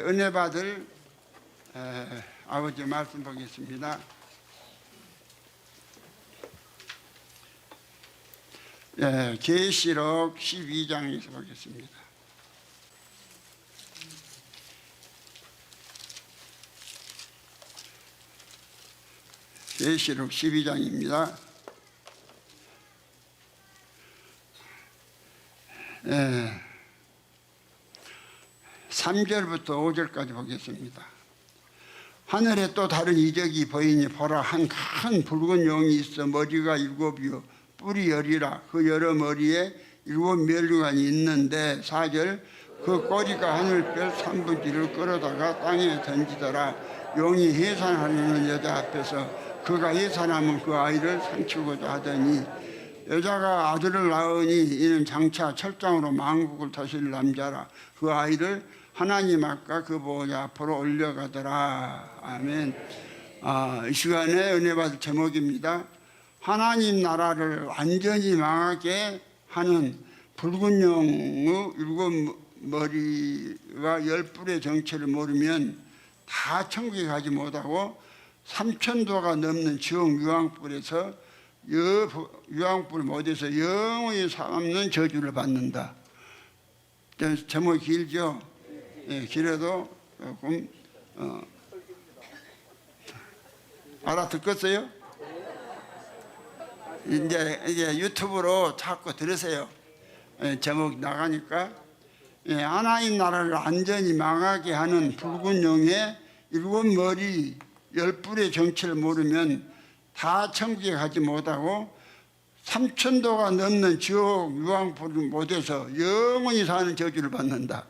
은혜 받을 아버지 말씀 보겠습니다. 계시록 12장에서 보겠습니다. 계시록 12장입니다. 3절부터 5절까지 보겠습니다. 하늘에 또 다른 이적이 보이니 보라, 한 큰 붉은 용이 있어 머리가 7이요 뿔이 10이라. 그 여러 머리에 7 면류관이 있는데 4절 그 꼬리가 하늘별 3분의 1을 끌어다가 땅에 던지더라. 용이 해산하려는 여자 앞에서 그가 해산하면 그 아이를 삼키고자 하더니 여자가 아들을 낳으니 이는 장차 철장으로 만국을 다스릴 남자라. 그 아이를 하나님 앞과 그 보호자 앞으로 올려가더라. 아멘. 이 시간에 은혜 받을 제목입니다. 하나님 나라를 완전히 망하게 하는 붉은 용의 7머리가 10뿔의 정체를 모르면 다 천국에 가지 못하고 3000도가 넘는 지옥 유황불에서 유황불 못해서 영원히 삼는 저주를 받는다. 제목이 길죠? 길어도 조금 알아듣겠어요? 이제 유튜브로 자꾸 들으세요. 제목 나가니까. 하나님 나라를 완전히 망하게 하는 붉은 용의 7머리 10뿔의 정체를 모르면 다 천국에 가지 못하고 3000도가 넘는 지옥 유황불을 못해서 영원히 사는 저주를 받는다.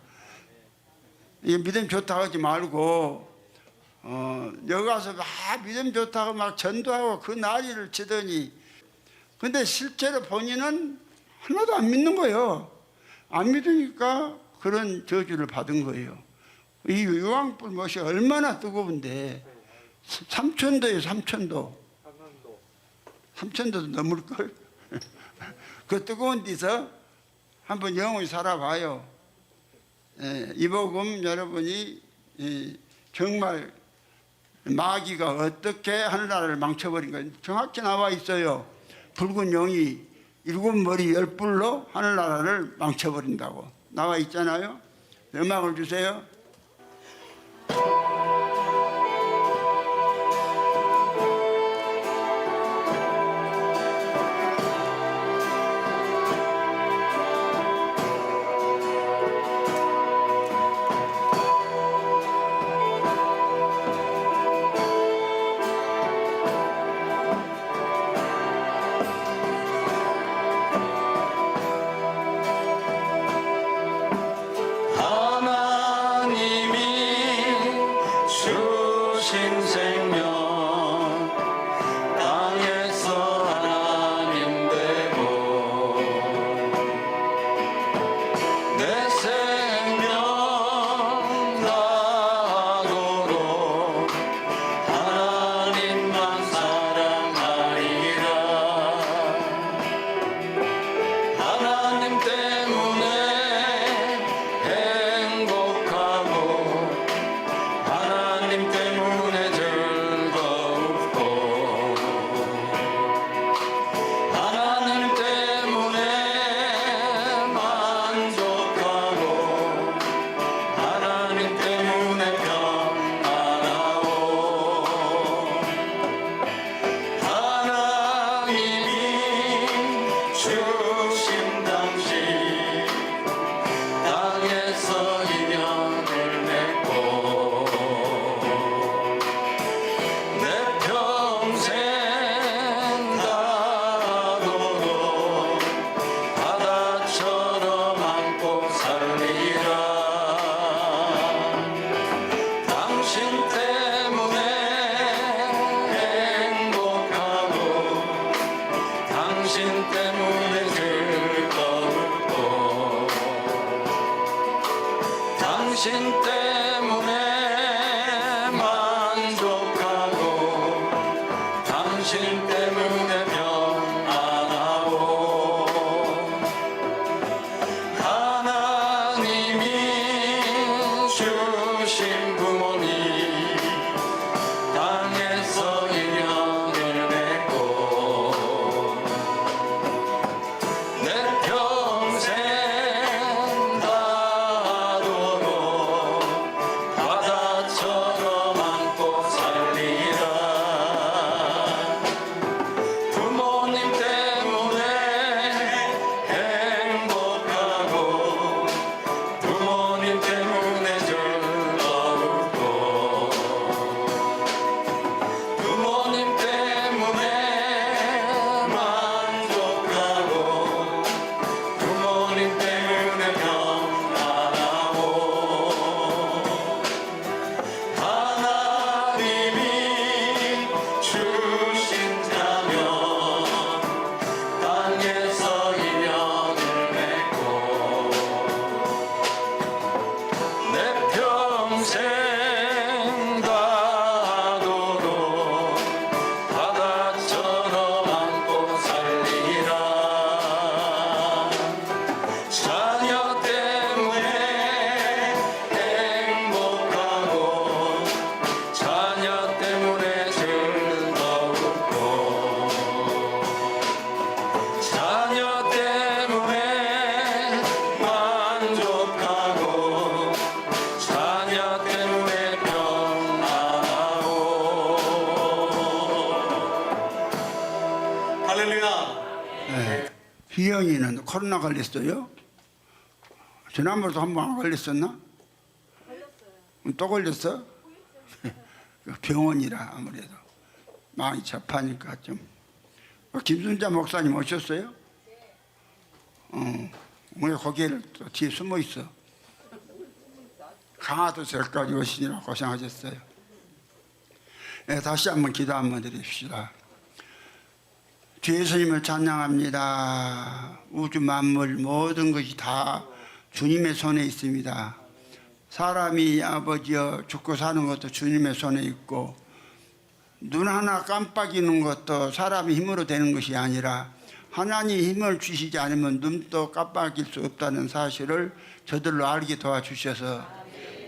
믿음 좋다고 하지 말고 여기 가서 막 믿음 좋다고 막 전도하고 그 난리를 치더니 근데 실제로 본인은 하나도 안 믿는 거예요. 안 믿으니까 그런 저주를 받은 거예요. 이 유황불 못이 얼마나 뜨거운데 3000도에 3000도 3000도도 넘을걸. 그 뜨거운 데서 한번 영원히 살아봐요. 이 복음 여러분이 정말 마귀가 어떻게 하늘나라를 망쳐버린가 정확히 나와 있어요. 붉은 용이 7머리 10뿔로 하늘나라를 망쳐버린다고 나와 있잖아요. 음악을 주세요. 주신 할렐루야. 희영이는 코로나 걸렸어요? 지난번에도 한 번 안 걸렸었나? 또 걸렸어? 병원이라 아무래도 많이 접하니까 좀. 김순자 목사님 오셨어요? 왜 거기를 또 뒤에 숨어 있어? 강화도서까지 오시느라 고생하셨어요. 네, 다시 한번 기도 한번 드립시다. 주 예수님을 찬양합니다. 우주 만물 모든 것이 다 주님의 손에 있습니다. 사람이 아버지여 죽고 사는 것도 주님의 손에 있고 눈 하나 깜빡이는 것도 사람의 힘으로 되는 것이 아니라 하나님이 힘을 주시지 않으면 눈도 깜빡일 수 없다는 사실을 저들로 알게 도와주셔서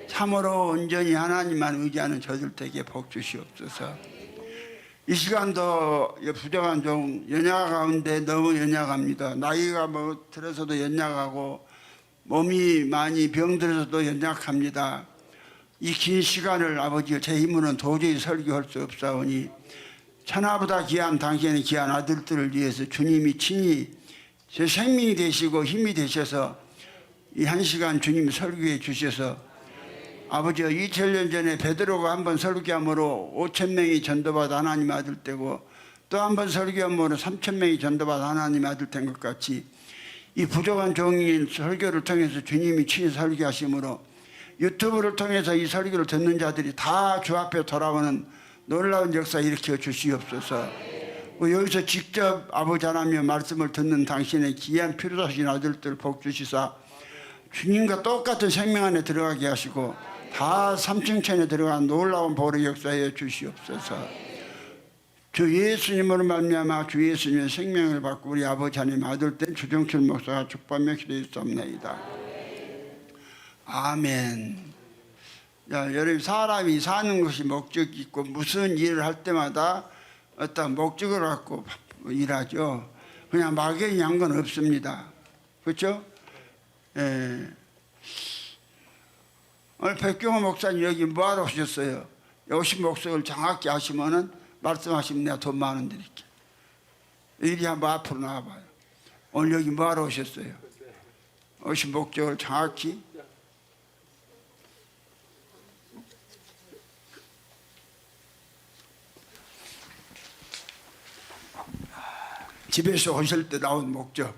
참으로 온전히 하나님만 의지하는 저들에게 복 주시옵소서. 이 시간도 부족한 종 연약 가운데 너무 연약합니다. 나이가 뭐 들어서도 연약하고 몸이 많이 병들어서도 연약합니다. 이 긴 시간을 아버지 제 힘으로는 도저히 설교할 수 없사오니 천하보다 귀한 당신의 귀한 아들들을 위해서 주님이 친히 제 생명이 되시고 힘이 되셔서 이 한 시간 주님이 설교해 주셔서 아버지 2000년 전에 베드로가 한 번 설교함으로 5000명이 전도받아 하나님 아들 되고 또 한 번 설교함으로 3000명이 전도받아 하나님 아들 된 것 같이 이 부족한 종인 설교를 통해서 주님이 친히 설교하심으로 유튜브를 통해서 이 설교를 듣는 자들이 다 주 앞에 돌아오는 놀라운 역사 일으켜 주시옵소서. 여기서 직접 아버지 하나님의 말씀을 듣는 당신의 귀한 필요하신 아들들 복 주시사 주님과 똑같은 생명 안에 들어가게 하시고 다 삼층천에 들어간 놀라운 보리 역사에 주시옵소서. 주 예수님으로 말미암아 주 예수님의 생명을 받고 우리 아버지 하나님 아들 된 주정철 목사가 축복하며 기도했사옵나이다. 아멘. 자, 여러분 사람이 사는 것이 목적이 있고 무슨 일을 할 때마다 어떤 목적을 갖고 일하죠. 그냥 막연히 한 건 없습니다. 그렇죠? 예. 오늘 백경호 목사님 여기 뭐하러 오셨어요? 오신 목적을 정확히 하시면은 말씀하시면 내가 돈 10,000원 드릴게. 이리 한번 앞으로 나와봐요. 오늘 여기 뭐하러 오셨어요? 오신 목적을 정확히. 집에서 오실 때 나온 목적.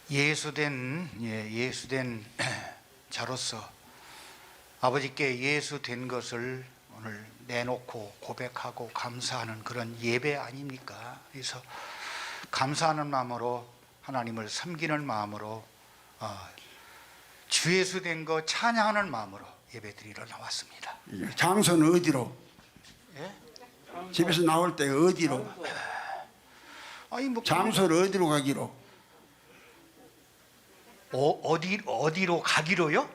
예수된 자로서 아버지께 예수된 것을 오늘 내놓고 고백하고 감사하는 그런 예배 아닙니까? 그래서 감사하는 마음으로 하나님을 섬기는 마음으로 주 예수된 거 찬양하는 마음으로 예배 드리러 나왔습니다. 장소는 어디로? 예? 집에서 나올 때 어디로? 아니 뭐 장소를 어디로 가기로? 어디로 가기로요?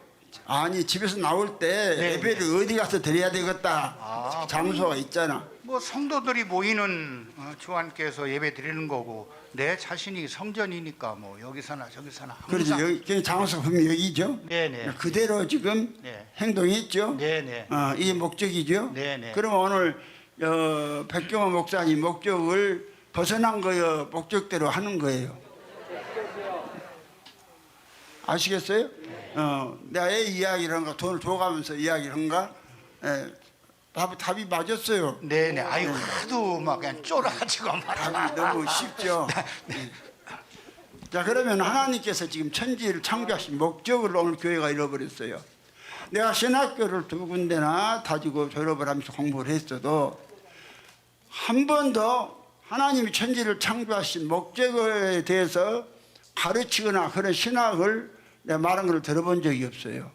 아니 집에서 나올 때 네. 예배를 어디 가서 드려야 되겠다. 장소가 있잖아. 뭐 성도들이 모이는 주안께서 예배 드리는 거고 내 자신이 성전이니까 뭐 여기서나 저기서나 그렇죠. 항상 여기 장소가 분명 여기죠. 네네. 그대로 지금 네. 행동했죠. 네네. 이게 목적이죠. 네네. 그럼 오늘 백경호 목사님 목적을 벗어난 거예요. 목적대로 하는 거예요. 아시겠어요? 내가 애 이야기를 한가 돈을 줘가면서 이야기를 한가? 답이 맞았어요. 네네. 아유 하도 막 그냥 쫄아가지고 말이야. 답이 너무 쉽죠. 네. 자, 그러면 하나님께서 지금 천지를 창조하신 목적을 오늘 교회가 잃어버렸어요. 내가 신학교를 2군데나 다지고 졸업을 하면서 공부를 했어도 한 번도 하나님이 천지를 창조하신 목적에 대해서 가르치거나 그런 신학을 내가 말한 걸 들어본 적이 없어요.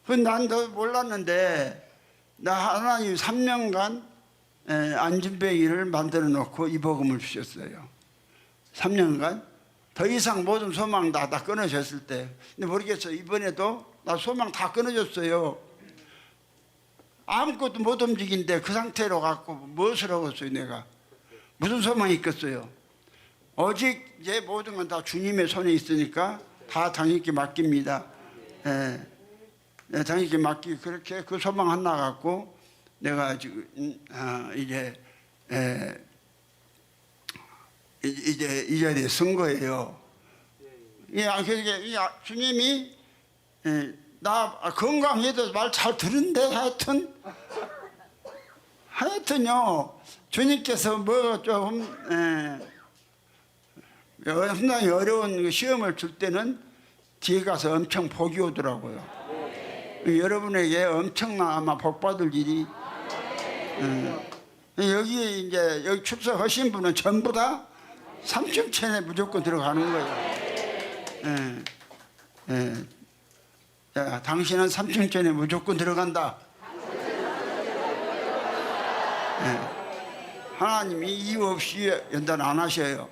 난 더 몰랐는데 나 하나님 3년간 안진뱅이를 만들어 놓고 이 복음을 주셨어요. 3년간 더 이상 모든 소망 다 끊어졌을 때. 근데 모르겠어요. 이번에도 나 소망 다 끊어졌어요. 아무것도 못 움직이는데 그 상태로 갖고 무엇을 하겠어요 내가. 무슨 소망이 있겠어요. 오직 제 모든 건 다 주님의 손에 있으니까 다 당신께 맡깁니다. 당신께 맡기고 그렇게 그 소망 하나 갖고 내가 지금 이제 이 자리에 선 거예요. 그러니까 주님이 나 건강해도 말 잘 듣는데 하여튼요 주님께서 뭐 좀 상당히 어려운 그 시험을 줄 때는 뒤에 가서 엄청 복이 오더라고요. 여러분에게 엄청난 아마 복 받을 일이 여기에 이제 여기 출석하신 분은 전부 다 3층천에 무조건 들어가는 거예요. 야, 당신은 3층천에 무조건 들어간다. 하나님이 이유 없이 연단 안 하셔요.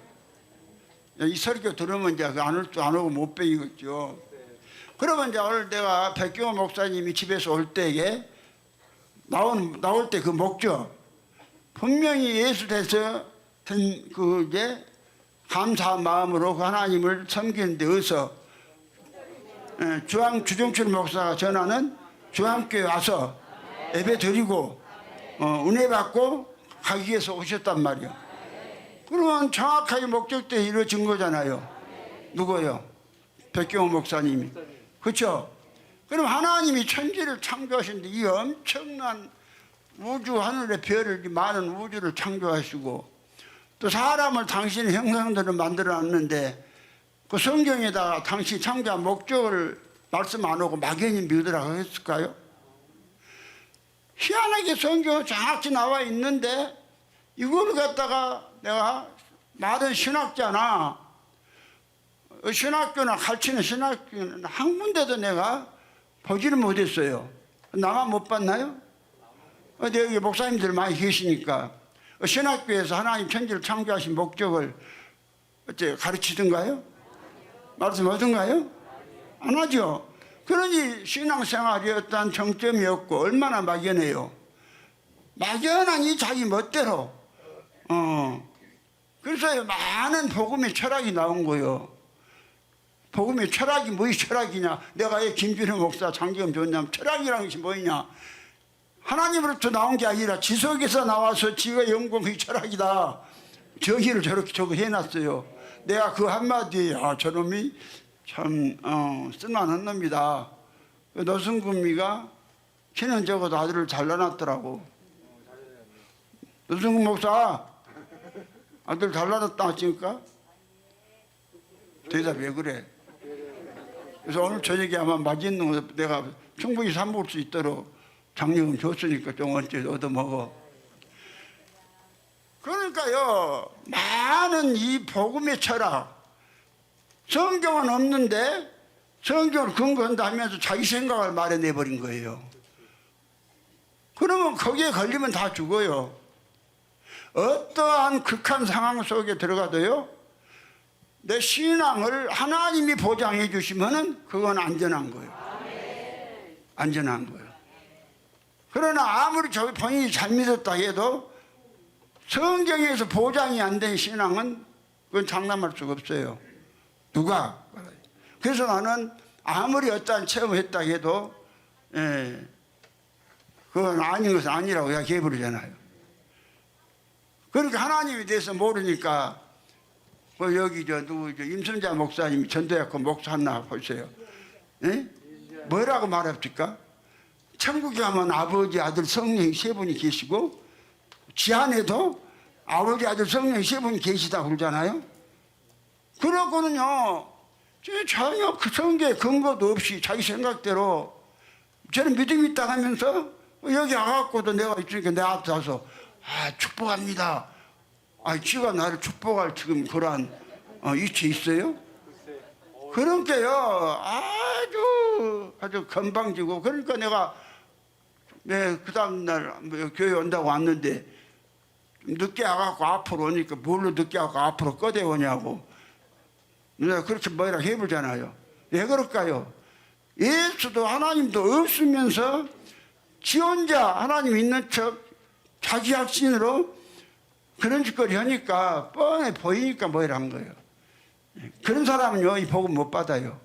이 설교 들으면 이제 안 오고 못 배우겠죠. 그러면 이제 오늘 내가 백경호 목사님이 집에서 올 때에 나올 때 그 목적 분명히 예수 돼서 그 이제 감사한 마음으로 그 하나님을 섬기는 데 어서 주정철 목사가 전하는 주한교회 와서 예배 드리고 은혜 받고 가기 위해서 오셨단 말이야. 그러면 정확하게 목적대로 이루어진 거잖아요. 누구요? 백경호 목사님이. 그렇죠? 그럼 하나님이 천지를 창조하시는데 이 엄청난 우주 하늘의 별을 많은 우주를 창조하시고 또 사람을 당신의 형상대로 만들어놨는데 그 성경에다가 당신 창조한 목적을 말씀 안 하고 막연히 믿으라고 했을까요? 희한하게 성경은 정확히 나와 있는데 이걸 갖다가 내가 말은 신학자나 신학교나 가르치는 신학교는 한 군데도 내가 보지를 못했어요. 나만 못 봤나요? 어디 여기 목사님들 많이 계시니까 신학교에서 하나님 천지를 창조하신 목적을 어째 가르치던가요? 말씀하던가요? 안 하죠. 그러니 신앙생활이 어떤 정점이었고 얼마나 막연해요. 막연한 이 자기 멋대로 그래서 많은 복음의 철학이 나온 거예요. 복음의 철학이 뭐이 철학이냐? 내가 왜 김준호 목사 장기금 줬냐면 철학이라는 것이 뭐냐? 하나님으로부터 나온 게 아니라 지속에서 나와서 지가 연구한 그 철학이다. 저기를 저렇게 저거 해놨어요. 내가 그 한마디에 저놈이 참 쓸만한 놈이다. 노승근미가 키는 적어도 아들을 잘라놨더라고. 노승근 목사 아들 잘라놨다 하십니까? 대답 왜 그래? 그래서 오늘 저녁에 아마 맛있는 거 내가 충분히 사 먹을 수 있도록 장려금 줬으니까 좀 언제 얻어먹어. 그러니까요 많은 이 복음의 철학 성경은 없는데 성경을 근거한다 하면서 자기 생각을 말해내버린 거예요. 그러면 거기에 걸리면 다 죽어요. 어떠한 극한 상황 속에 들어가도요 내 신앙을 하나님이 보장해 주시면은 그건 안전한 거예요. 안전한 거예요. 그러나 아무리 저 본인이 잘 믿었다 해도 성경에서 보장이 안 된 신앙은 그건 장담할 수가 없어요. 누가? 그래서 나는 아무리 어떠한 체험을 했다 해도 그건 아닌 것은 아니라고 이야기해버리잖아요. 그러니까 하나님에 대해서 모르니까 여기 누구 임순자 목사님이 전도약고 목사하나 보세요. 뭐라고 말합니까? 천국에 가면 아버지 아들 성령 세 분이 계시고 지안에도 아버지 아들 성령 세 분이 계시다고 그러잖아요. 그러고는요 전혀 그 성경에 근거도 없이 자기 생각대로 저는 믿음이 있다 하면서 여기 와갖고도 내가 있으니까 내 앞에 와서 축복합니다. 지가 나를 축복할 지금 그러한 이치 있어요? 그러니까요 아주 건방지고 그러니까 내가 그 다음날 교회 온다고 왔는데 늦게 와갖고 앞으로 오니까 뭘로 늦게 와갖고 앞으로 꺼대 오냐고 내가 그렇게 뭐라 해보잖아요. 왜 그럴까요? 예수도 하나님도 없으면서 지 혼자 하나님 있는 척 자기 확신으로 그런 짓거리 하니까 뻔해 보이니까 뭐라 한 거예요. 그런 사람은요 이 복음 못 받아요.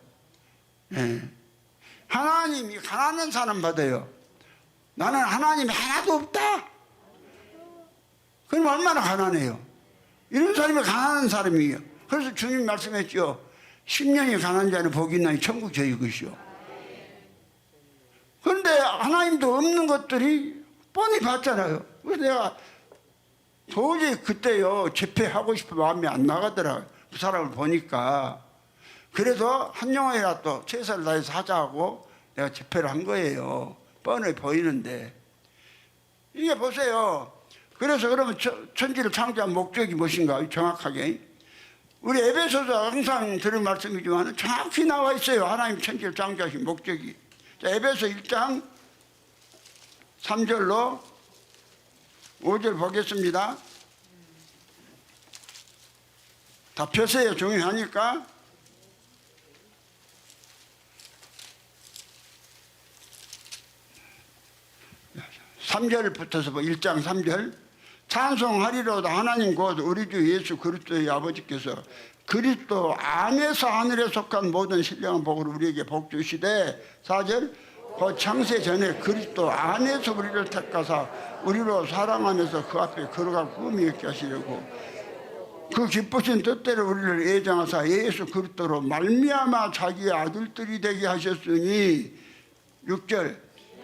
하나님이 가난한 사람 받아요. 나는 하나님이 하나도 없다. 그럼 얼마나 가난해요. 이런 사람이 가난한 사람이에요. 그래서 주님 말씀했죠. 10년이 가난한 자는 복이 있나니 천국 저희 것이요. 그런데 하나님도 없는 것들이 뻔히 봤잖아요. 그래서 내가 도저히 그때요 집회하고 싶은 마음이 안 나가더라고요. 그 사람을 보니까. 그래서 한 영혼이라도 최선을 다해서 하자고 내가 집회를 한 거예요. 뻔히 보이는데. 이게 보세요. 그래서 그러면 천지를 창조한 목적이 무엇인가 정확하게. 우리 에베소서 항상 들은 말씀이지만 정확히 나와 있어요. 하나님 천지를 창조하신 목적이. 자, 에베소 1장 3절로 5절 보겠습니다. 다 펴세요. 중요하니까. 3절부터서 1장 3절. 찬송하리로다 하나님 곧 우리 주 예수 그리스도의 아버지께서 그리스도 안에서 하늘에 속한 모든 신령한 복을 우리에게 복 주시되 4절 곧 창세 전에 그리스도 안에서 우리를 택하사 우리로 사랑 안에서 그 앞에 걸어갈 꿈이 있게 하시려고 그 기쁘신 뜻대로 우리를 예정하사 예수 그리스도로 말미암아 자기의 아들들이 되게 하셨으니 6절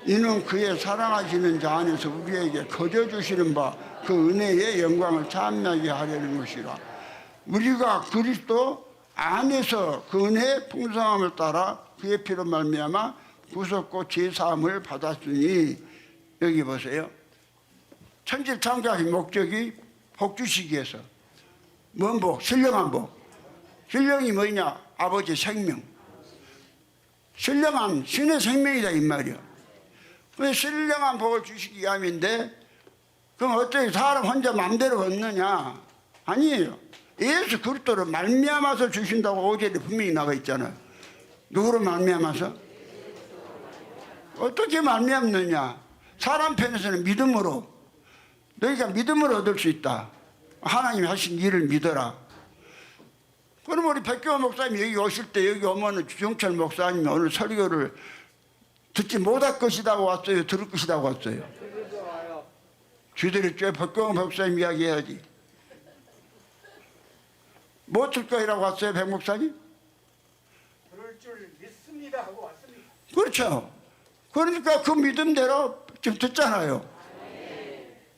이는 그의 사랑하시는 자 안에서 우리에게 거저 주시는 바 그 은혜의 영광을 찬미하게 하려는 것이라. 우리가 그리스도 안에서 그 은혜의 풍성함을 따라 그의 피로 말미암아 구속고 제사함을 받았으니 여기 보세요. 천지를 창조하신 목적이 복 주시기 위해서. 뭔 복? 신령한 복. 신령이 뭐냐? 아버지 생명. 신령한 신의 생명이다 이 말이야. 왜 신령한 복을 주시기 위함인데 그럼 어떻게 사람 혼자 마음대로 얻느냐? 아니에요. 예수 그리스도로 말미암아서 주신다고 5절에 분명히 나와 있잖아요. 누구로 말미암아서? 어떻게 말미암느냐? 사람 편에서는 믿음으로. 너희가 믿음으로 얻을 수 있다. 하나님이 하신 일을 믿어라. 그럼 우리 백교원 목사님 여기 오실 때 여기 오면 주종철 목사님이 오늘 설교를 듣지 못할 것이라고 왔어요? 들을 것이라고 왔어요? 주들이 쬐 백교원 목사님 이야기 해야지. 뭐 들 거라고 왔어요, 백 목사님? 그럴 줄 믿습니다 하고 왔습니다. 그렇죠. 그러니까 그 믿음대로 지금 듣잖아요.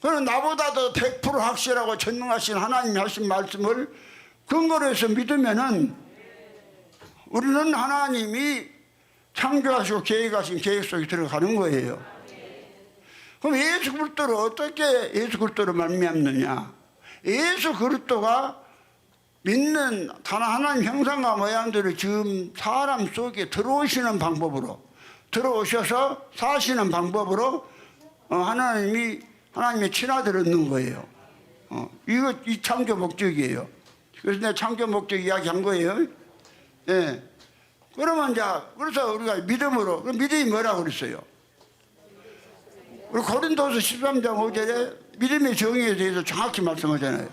그럼 나보다도 100% 확실하고 전능하신 하나님이 하신 말씀을 근거로 해서 믿으면은 우리는 하나님이 창조하시고 계획하신 계획 속에 들어가는 거예요. 그럼 예수 그리스도를 어떻게 예수 그리스도로 말미암느냐? 예수 그리스도가 믿는 하나님 형상과 모양대로 지금 사람 속에 들어오시는 방법으로 들어오셔서 사시는 방법으로 하나님의 친아들을 얻는 거예요. 이 창조 목적이에요. 그래서 내가 창조 목적 이야기한 거예요. 예. 그러면 이제 그래서 우리가 믿음으로 믿음이 뭐라고 그랬어요? 우리 고린도서 13장 5절에 믿음의 정의에 대해서 정확히 말씀하잖아요.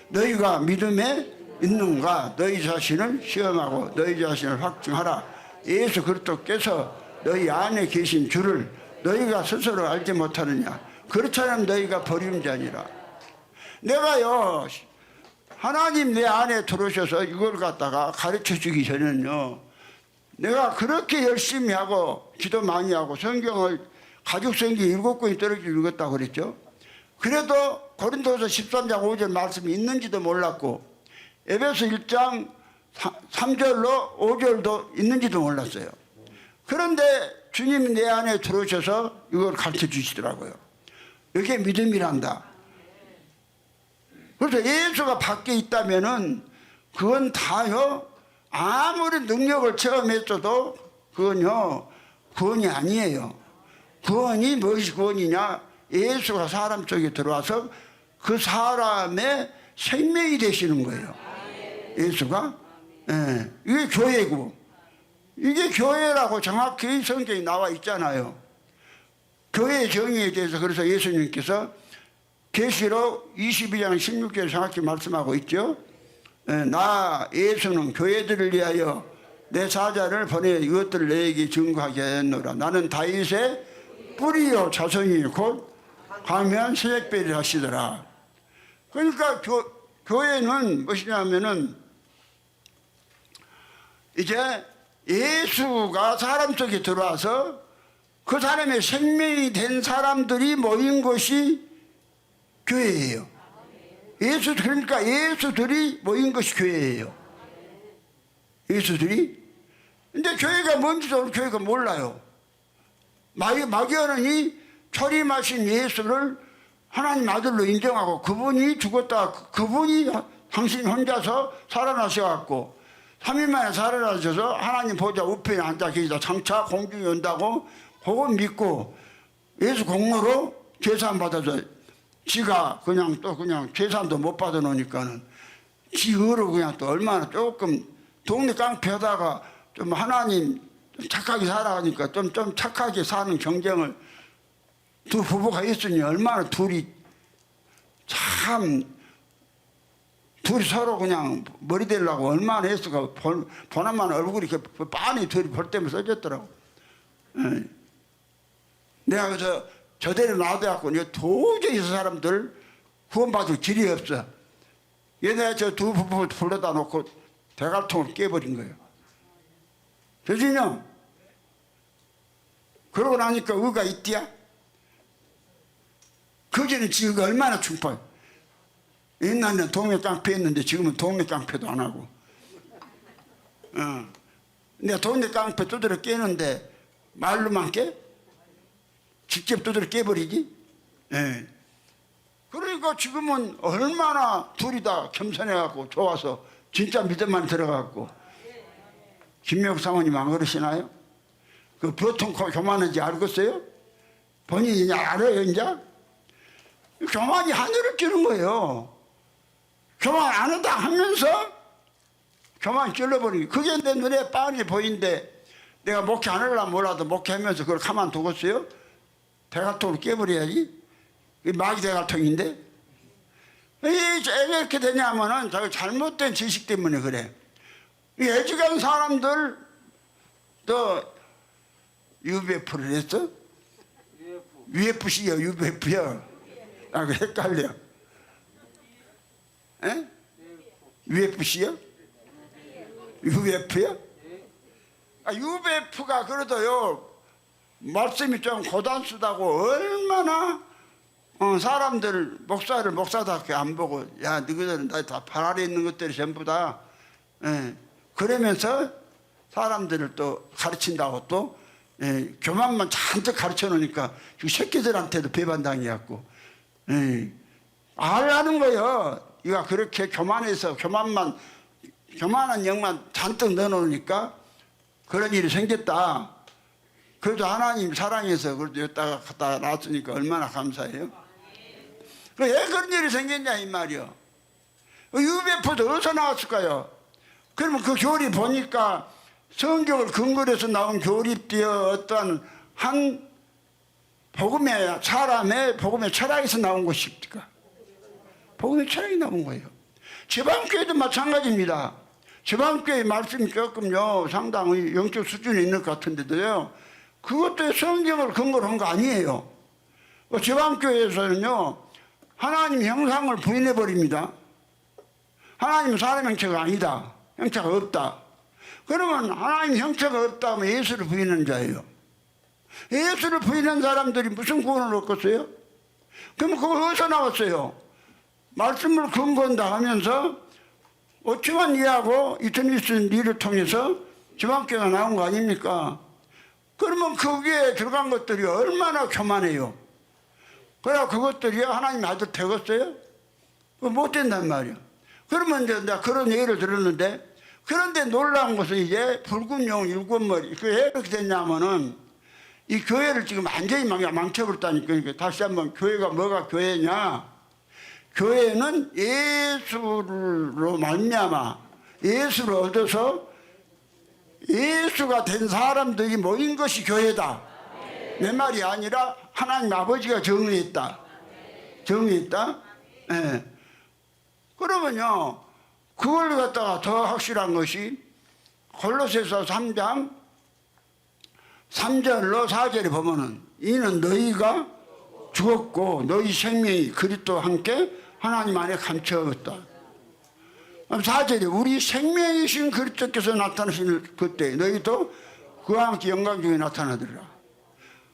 너희가 믿음에 있는가 너희 자신을 시험하고 너희 자신을 확증하라. 예수 그리스도께서 너희 안에 계신 줄을 너희가 스스로 알지 못하느냐. 그렇다면 너희가 버리는 자니라. 내가요 하나님 내 안에 들어오셔서 이걸 갖다가 가르쳐 주기 전에는요 내가 그렇게 열심히 하고 기도 많이 하고 성경을 가죽성경 7권이 떨어져 읽었다고 그랬죠. 그래도 고린도서 13장 5절 말씀이 있는지도 몰랐고 에베소 1장 3절로 5절도 있는지도 몰랐어요. 그런데 주님이 내 안에 들어오셔서 이걸 가르쳐 주시더라고요. 이게 믿음이란다. 그래서 예수가 밖에 있다면은 그건 다요 아무리 능력을 체험했어도 그건요 구원이 아니에요. 구원이 무엇이 구원이냐? 예수가 사람 속에 들어와서 그 사람의 생명이 되시는 거예요. 예수가. 예. 이게 교회고 이게 교회라고 정확히 성경에 나와 있잖아요. 교회의 정의에 대해서 그래서 예수님께서 계시록 22장 16절에 정확히 말씀하고 있죠. 예. 나 예수는 교회들을 위하여 내 사자를 보내 이것들을 너에게 증거하게 하였노라. 나는 다윗의 뿌리요 자손이 곧 가면 세액배를 하시더라. 그러니까 교회는 무엇이냐면은 이제 예수가 사람 속에 들어와서 그 사람의 생명이 된 사람들이 모인 것이 교회예요. 그러니까 예수들이 모인 것이 교회예요. 예수들이. 근데 교회가 뭔지도 교회가 몰라요. 마귀어른이 초림하신 예수를 하나님 아들로 인정하고 그분이 죽었다, 그분이 당신 혼자서 살아나셔갖고 3일 만에 살아나셔서 하나님 보좌 우편에 앉아 계시다 장차 공중에 온다고 그거 믿고 예수 공로로 제산 받아서 지가 그냥 또 그냥 제산도 못 받아 놓으니까는 지으로 그냥 또 얼마나 조금 동네 깡패 하다가 좀 하나님 착하게 살아가니까 좀 착하게 사는 경쟁을 두 부부가 있으니 얼마나 둘이 서로 그냥 머리 대려고 얼마나 했을까. 보나마나 얼굴이 빤히 둘이 볼 때면 써졌더라고. 내가 그래서 저대로 놔둬갖고 도저히 이 사람들 구원받을 길이 없어. 얘네 저 두 부부 불러다 놓고 대갈통을 깨버린 거예요. 그지요? 그러고 나니까 의가 있디야? 거기는 지금 얼마나 충파. 옛날에는 동네 깡패였는데 지금은 동네 깡패도 안 하고. 내가 동네 깡패 두드려 깨는데 말로만 깨? 직접 두드려 깨버리지? 예. 그러니까 지금은 얼마나 둘이 다 겸손해갖고 좋아서 진짜 믿음만 들어가갖고. 김명국 사모님 안 그러시나요? 그 보통 교만한지 알겠어요? 본인이 이제 알아요, 이제? 교만이 하늘을 찌는 거예요. 교만 안 한다 하면서 교만 찔러버리는 게 그게 내 눈에 빤히 보이는데 내가 목회 안 하려면 몰라도 목회하면서 그걸 가만 두겠어요? 대갈통으로 깨버려야지. 마귀 대갈통인데. 왜 이렇게 되냐면은 잘못된 지식 때문에 그래. 애지간 사람들 너 UF를 했어? UFC요, UF요. 아, 그 헷갈려. 에? UFC요? UF요? 아, UF가 그래도요, 말씀이 좀 고단수다고 얼마나 사람들, 목사를 목사답게 안 보고, 야, 너희들은 다 발 아래 있는 것들이 전부 다, 그러면서 사람들을 또 가르친다고 또, 교만만 잔뜩 가르쳐 놓으니까 이 새끼들한테도 배반당해갖고, 알라는 거예요. 이가 그렇게 교만해서 교만한 영만 잔뜩 넣어놓으니까 그런 일이 생겼다. 그래도 하나님 사랑해서 그래도 여기다가 갖다 놨으니까 얼마나 감사해요. 왜 그런 일이 생겼냐 이 말이요. UFO도 어디서 나왔을까요? 그러면 그 교리 보니까 성경을 근거로 해서 나온 교리되어 어떠한 한 복음의 사람의 복음의 철학에서 나온 것입니까? 복음의 철학이 나온 거예요. 지방교회도 마찬가지입니다. 지방교회 말씀이 조금요 상당히 영적 수준이 있는 것 같은데도요 그것도 성경을 근거로 한 거 아니에요. 지방교회에서는요 하나님 형상을 부인해 버립니다. 하나님은 사람 형체가 아니다. 형체가 없다. 그러면 하나님 형체가 없다 하면 예수를 부인하는 자예요. 예수를 부인한 사람들이 무슨 구원을 얻겠어요? 그럼 그거 어디서 나왔어요? 말씀을 근거한다 하면서 어찌만 이해하고 이터니스 일을 통해서 지방교회가 나온 거 아닙니까? 그러면 거기에 들어간 것들이 얼마나 교만해요. 그래야 그것들이 하나님 아들 되겠어요? 못 된단 말이야. 그러면 이제 내가 그런 얘기를 들었는데 그런데 놀라운 것은 이제 붉은 용 일곱 머리 그게 어떻게 됐냐면은 이 교회를 지금 완전히 망쳐버렸다니까. 그러니까 다시 한번 교회가 뭐가 교회냐? 교회는 예수로 말미암아 예수를 얻어서 예수가 된 사람들이 모인 것이 교회다. 내 말이 아니라 하나님 아버지가 정의했다. 정의했다. 예. 그러면요 그걸 갖다가 더 확실한 것이 골로새서 3장 3절로 4절에 보면은 이는 너희가 죽었고 너희 생명이 그리스도와 함께 하나님 안에 감춰졌다. 4절에 우리 생명이신 그리스도께서 나타나신 그때 너희도 그와 함께 영광 중에 나타나더라.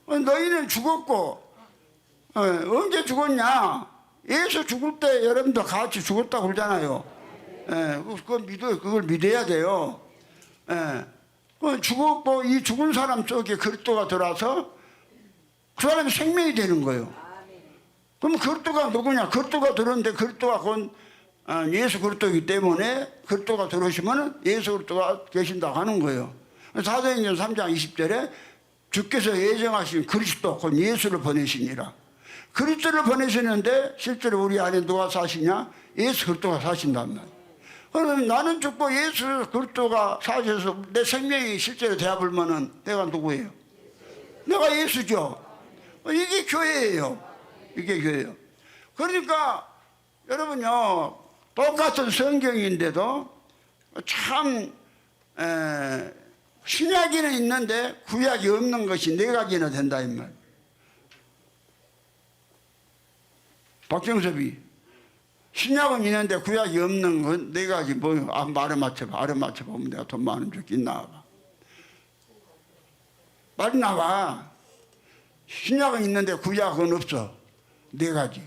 너희는 죽었고 언제 죽었냐? 예수 죽을 때 여러분도 같이 죽었다고 그러잖아요. 그걸 믿어야 돼요. 죽었고 이 죽은 사람 속에 그리스도가 들어와서 그 사람이 생명이 되는 거예요. 그럼 그리스도가 누구냐? 그리스도가 들어오는데 그리스도가 곧 예수 그리스도이기 때문에 그리스도가 들어오시면 예수 그리스도가 계신다고 하는 거예요. 사도행전 3장 20절에 주께서 예정하신 그리스도 곧 예수를 보내시니라. 그리스도를 보내시는데 실제로 우리 안에 누가 사시냐? 예수 그리스도가 사신단 말이에요. 그러면 나는 죽고 예수 그리스도가 사셔서 내 생명이 실제로 되어버리면 내가 누구예요? 내가 예수죠. 이게 교회예요. 이게 교회예요. 그러니까 여러분요, 똑같은 성경인데도 참 신약에는 있는데 구약이 없는 것이 4가지나 된다 이 말. 박정섭이 신약은 있는데 구약이 없는 건 4가지 뭐요? 말을 맞춰봐. 알을 맞춰보면 내가 돈 많은 줄 있나봐. 빨리 나와. 신약은 있는데 구약은 없어. 4가지.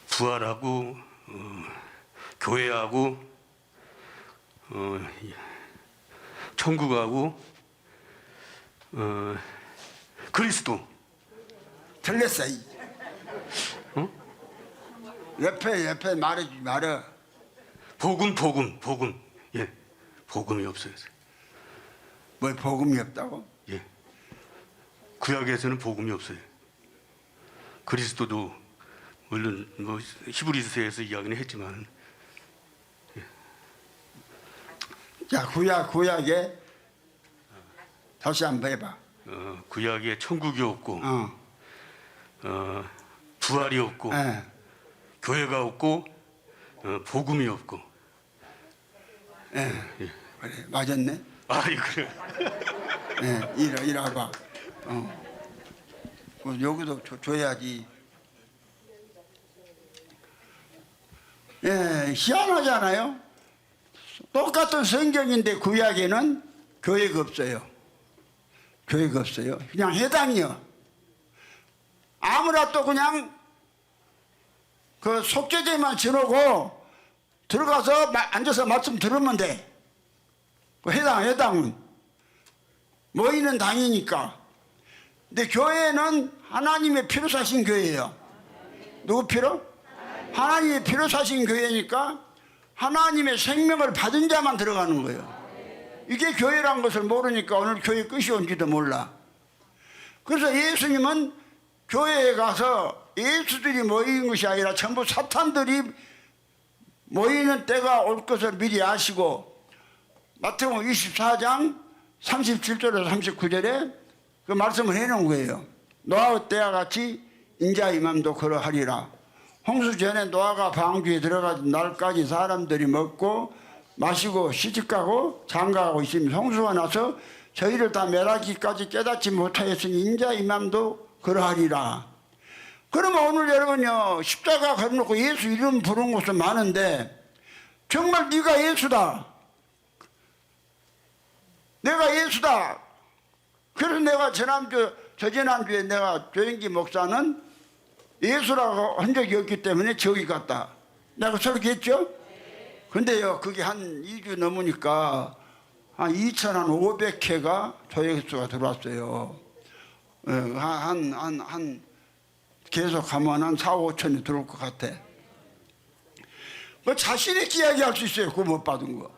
부활하고 교회하고 천국하고 그리스도. 틀렸어. 응? 옆에 말해주지 말아. 복음. 예, 복음이 없어요. 뭐 복음이 없다고? 예, 구약에서는 복음이 없어요. 그리스도도 물론 뭐 히브리서에서 이야기는 했지만, 자, 구약에 다시 한번 해봐. 구약에 천국이 없고, 부활이 없고, 교회가 없고, 복음이 없고. 예, 그래, 맞았네. 그래. 이라봐. 여기도 줘야지. 희한하잖아요. 똑같은 성경인데 구약에는 교회가 없어요. 교회가 없어요. 그냥 해당이요. 아무나 또 그냥 그 속죄제만 지르고 들어가서 앉아서 말씀 들으면 돼. 그 해당은 모이는 당이니까. 근데 교회는 하나님의 피로 사신 교회예요. 누구 피로? 하나님의 피로 사신 교회니까 하나님의 생명을 받은 자만 들어가는 거예요. 이게 교회란 것을 모르니까 오늘 교회 끝이 온지도 몰라. 그래서 예수님은 교회에 가서 예수들이 모이는 것이 아니라 전부 사탄들이 모이는 때가 올 것을 미리 아시고, 마태복음 24장 37절에서 39절에 그 말씀을 해놓은 거예요. 노아의 때와 같이 인자의 맘도 그러하리라. 홍수 전에 노아가 방주에 들어가던 날까지 사람들이 먹고 마시고 시집가고 장가가고 있으며 홍수가 나서 저희를 다 멸하기까지 깨닫지 못하였으니 인자의 맘도 그러하리라. 그러면 오늘 여러분요, 십자가 걸어놓고 예수 이름 부르는 곳은 많은데 정말 네가 예수다, 내가 예수다. 그래서 내가 저지난주에 내가 조영기 목사는 예수라고 한 적이 없기 때문에 저기 갔다, 내가 그렇게 했죠. 근데요, 그게 한 2주 넘으니까 한 2,500회가 조회수가 들어왔어요. 계속 가면 한 4, 5천이 들어올 것 같아. 뭐 자신 있게 이야기할 수 있어요, 그거 못 받은 거.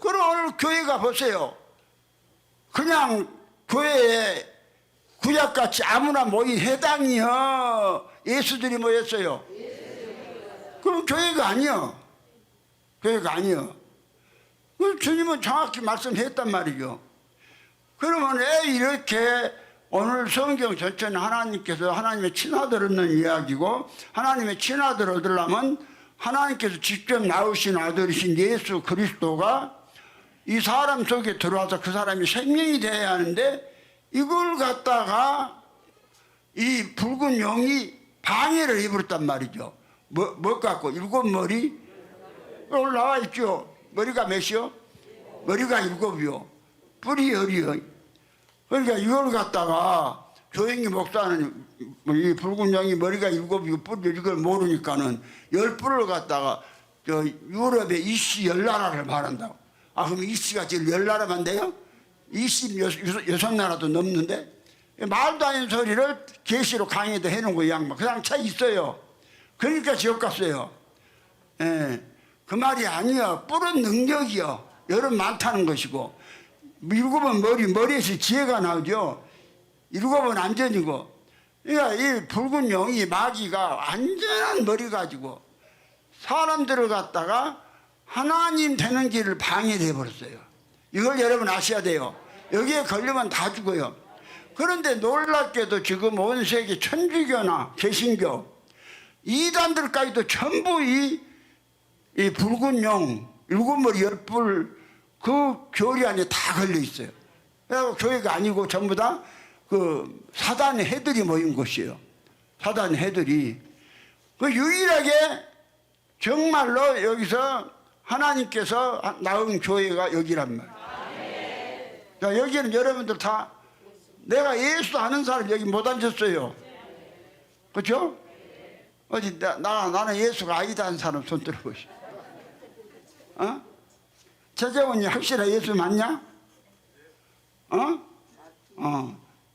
그럼 오늘 교회가 보세요. 그냥 교회에 구약같이 아무나 모인 해당이요, 예수들이 모였어요. 그럼 교회가 아니요. 교회가 아니요. 주님은 정확히 말씀했단 말이죠. 그러면 왜 이렇게 오늘 성경 전체는 하나님께서 하나님의 친아들 얻는 이야기고, 하나님의 친아들 얻으려면 하나님께서 직접 낳으신 아들이신 예수 그리스도가 이 사람 속에 들어와서 그 사람이 생명이 되어야 하는데 이걸 갖다가 이 붉은 용이 방해를 해버렸단 말이죠. 뭐 갖고? 7머리? 올라와 있죠. 머리가 몇이요? 머리가 7이요. 뿔이 10이요. 그러니까 이걸 갖다가 조영기 목사는 이 붉은 용이 머리가 7이고 뿔이 이걸 모르니까는 10뿔을 갖다가 저 유럽의 이씨 10나라를 말한다고. 아, 그럼 이씨가 지금 10나라만 돼요? 26나라도 넘는데? 말도 안 되는 소리를 계시로 강의도 해놓은 거, 이 양반. 그냥 차 있어요. 그러니까 지옥 갔어요. 예. 그 말이 아니야. 뿔은 능력이요. 여름 많다는 것이고. 7은 머리에서 지혜가 나오죠. 7은 안전이고. 그러니까 이 붉은 용이 마귀가 안전한 머리 가지고 사람들을 갖다가 하나님 되는 길을 방해를 해버렸어요. 이걸 여러분 아셔야 돼요. 여기에 걸리면 다 죽어요. 그런데 놀랍게도 지금 온 세계 천주교나 개신교 이단들까지도 전부 이 붉은 용 7머리 10뿔 그 교리 안에 다 걸려 있어요. 그래서 교회가 아니고 전부 다 그 사단의 해들이 모인 곳이에요. 사단의 해들이. 그 유일하게 정말로 여기서 하나님께서 낳은 교회가 여기란 말이에요. 자, 여기는 여러분들 다 내가 예수 아는 사람 여기 못 앉았어요. 그렇죠? 어디 나는 예수가 아니다 하는 사람 손 들어보시오. 어? 최재원이 확실히 예수 맞냐?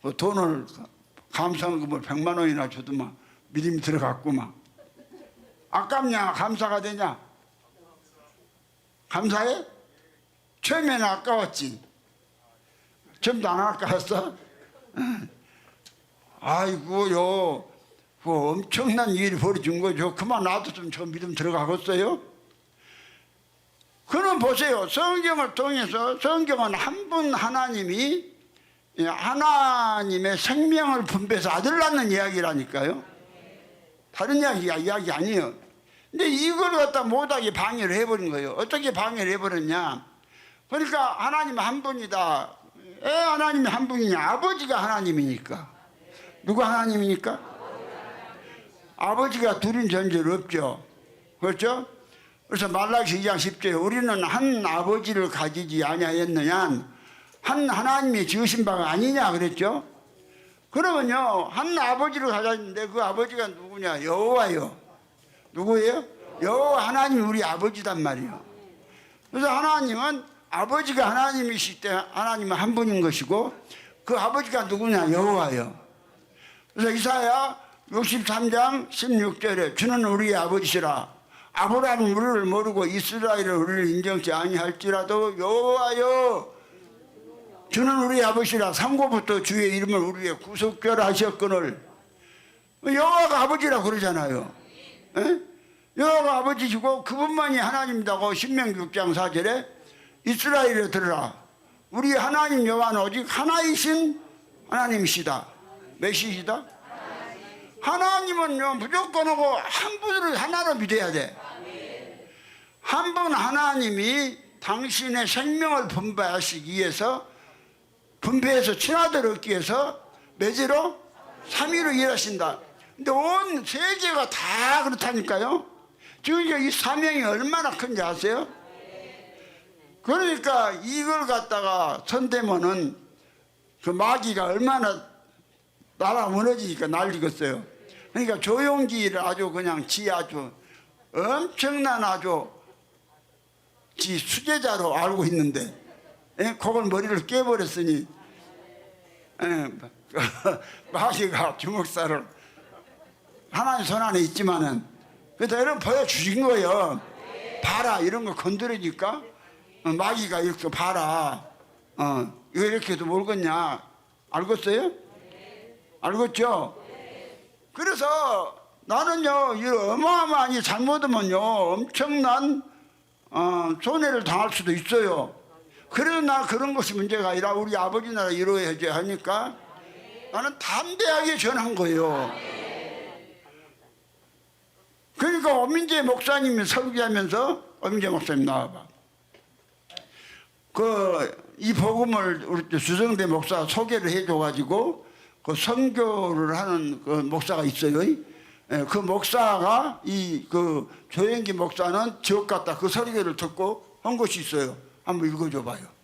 그 돈을 감사금을 100만 원이나 줘도만 믿음이 들어갔구만. 아깝냐? 감사가 되냐? 감사해? 처음에는 아까웠지. 좀도 안 아까웠어? 아이고요. 그 엄청난 일이 벌어진 거죠. 그만 놔뒀으면 저 믿음 들어가겠어요? 그럼 보세요. 성경을 통해서 성경은 한 분 하나님이 하나님의 생명을 분배해서 아들 낳는 이야기라니까요. 다른 이야기 아니에요. 근데 이걸 갖다 못하게 방해를 해버린 거예요. 어떻게 방해를 해버렸냐? 그러니까 하나님 한 분이다. 왜 하나님이 한 분이냐? 아버지가 하나님이니까. 누가 하나님이니까? 아버지가 둘인 존재는 없죠. 그렇죠? 그래서 말라기 2장 10절에 우리는 한 아버지를 가지지 아니하였느냐? 한 하나님이 지으신 바가 아니냐 그랬죠? 그러면요, 한 아버지를 가졌는데 그 아버지가 누구냐? 여호와요. 누구예요? 여호와 하나님이 우리 아버지단 말이에요. 그래서 하나님은 아버지가 하나님이실 때 하나님은 한 분인 것이고 그 아버지가 누구냐? 여호와요. 그래서 이사야 63장 16절에 주는 우리의 아버지시라. 아브라함은 우리를 모르고 이스라엘은 우리를 인정치 아니할지라도 여호와여 주는 우리 아버지라. 상고부터 주의 이름을 우리의 구속죄라 하셨거늘. 여호와가 아버지라 그러잖아요. 에? 여호와가 아버지시고 그분만이 하나님이라고 신명기 6장 4절에 이스라엘에 들으라. 우리 하나님 여호와는 오직 하나이신 하나님이시다. 몇이시다? 하나님은요 무조건 하고 한 분을 하나로 믿어야 돼. 한 분 하나님이 당신의 생명을 분배하시기 위해서 분배해서 친아들을 얻기 위해서 매제로 3위로 일하신다. 근데 온 세계가 다 그렇다니까요. 지금 이 사명이 얼마나 큰지 아세요? 그러니까 이걸 갖다가 손대면은 그 마귀가 얼마나 나라 무너지니까 난리겠어요. 그러니까 조용기를 아주 그냥 아주 엄청난 아주 지 수제자로 알고 있는데, 그걸 머리를 깨버렸으니, 마귀가 주먹살을 하나님 손 안에 있지만은, 그래도 여러분 보여주신 거예요. 봐라, 이런 거 건드리니까, 마귀가 이렇게 봐라, 이거 이렇게 해도 모르겠냐. 알겠어요? 알겠죠? 그래서 나는요, 이 어마어마하니 잘못하면요, 엄청난 손해를 당할 수도 있어요. 그래도 나 그런 것이 문제가 아니라 우리 아버지 나라 이루어야지 하니까 나는 담대하게 전한 거예요. 그러니까 오민재 목사님이 설교하면서, 오민재 목사님 나와봐. 이 복음을 우리 주성대 목사가 소개를 해줘가지고 그 선교를 하는 그 목사가 있어요. 그 목사가 조영기 목사는 지옥 갔다 그 설교를 듣고 한 것이 있어요. 한번 읽어줘 봐요.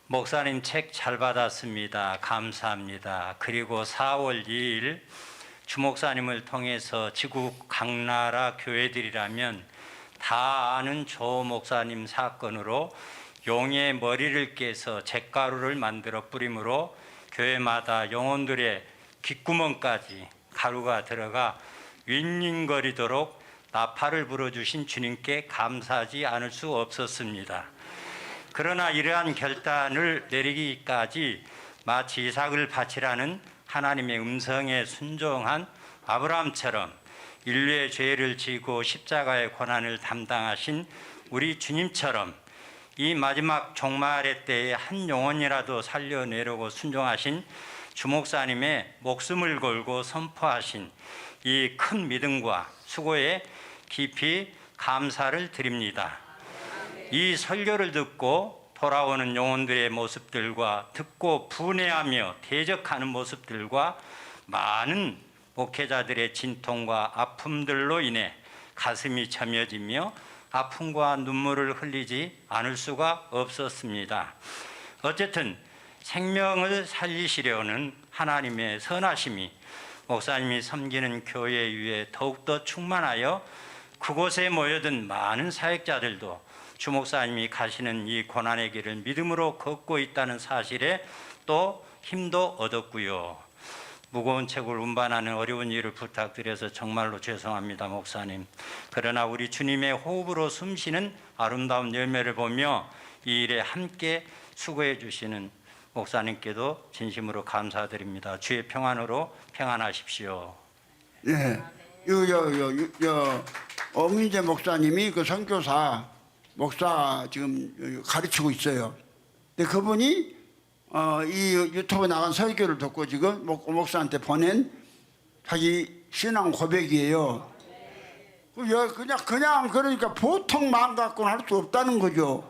목사님 책 잘 받았습니다. 감사합니다. 그리고 4월 2일 주목사님을 통해서 지구 각 나라 교회들이라면 다 아는 조 목사님 사건으로 용의 머리를 깨서 잿가루를 만들어 뿌림으로 교회마다 영혼들의 귓구멍까지 가루가 들어가 윈윈거리도록 나팔을 불어주신 주님께 감사하지 않을 수 없었습니다. 그러나 이러한 결단을 내리기까지 마치 이삭을 바치라는 하나님의 음성에 순종한 아브라함처럼 인류의 죄를 지고 십자가의 고난을 담당하신 우리 주님처럼 이 마지막 종말의 때에 한 영혼이라도 살려내려고 순종하신 주목사님의 목숨을 걸고 선포하신 이 큰 믿음과 수고에 깊이 감사를 드립니다. 이 설교를 듣고 돌아오는 영혼들의 모습들과 듣고 분해하며 대적하는 모습들과 많은 목회자들의 진통과 아픔들로 인해 가슴이 점여지며 아픔과 눈물을 흘리지 않을 수가 없었습니다. 어쨌든 생명을 살리시려는 하나님의 선하심이 목사님이 섬기는 교회 위에 더욱더 충만하여 그곳에 모여든 많은 사역자들도 주목사님이 가시는 이 고난의 길을 믿음으로 걷고 있다는 사실에 또 힘도 얻었고요. 무거운 책을 운반하는 어려운 일을 부탁드려서 정말로 죄송합니다, 목사님. 그러나 우리 주님의 호흡으로 숨쉬는 아름다운 열매를 보며 이 일에 함께 수고해 주시는 목사님께도 진심으로 감사드립니다. 주의 평안으로 평안하십시오. 예. 오민재 목사님이 그 선교사 목사 지금 가르치고 있어요. 근데 그분이 이 유튜브 나간 설교를 듣고 지금 목사한테 보낸 자기 신앙 고백이에요. 그냥 그러니까 보통 마음 갖고는 할 수 없다는 거죠.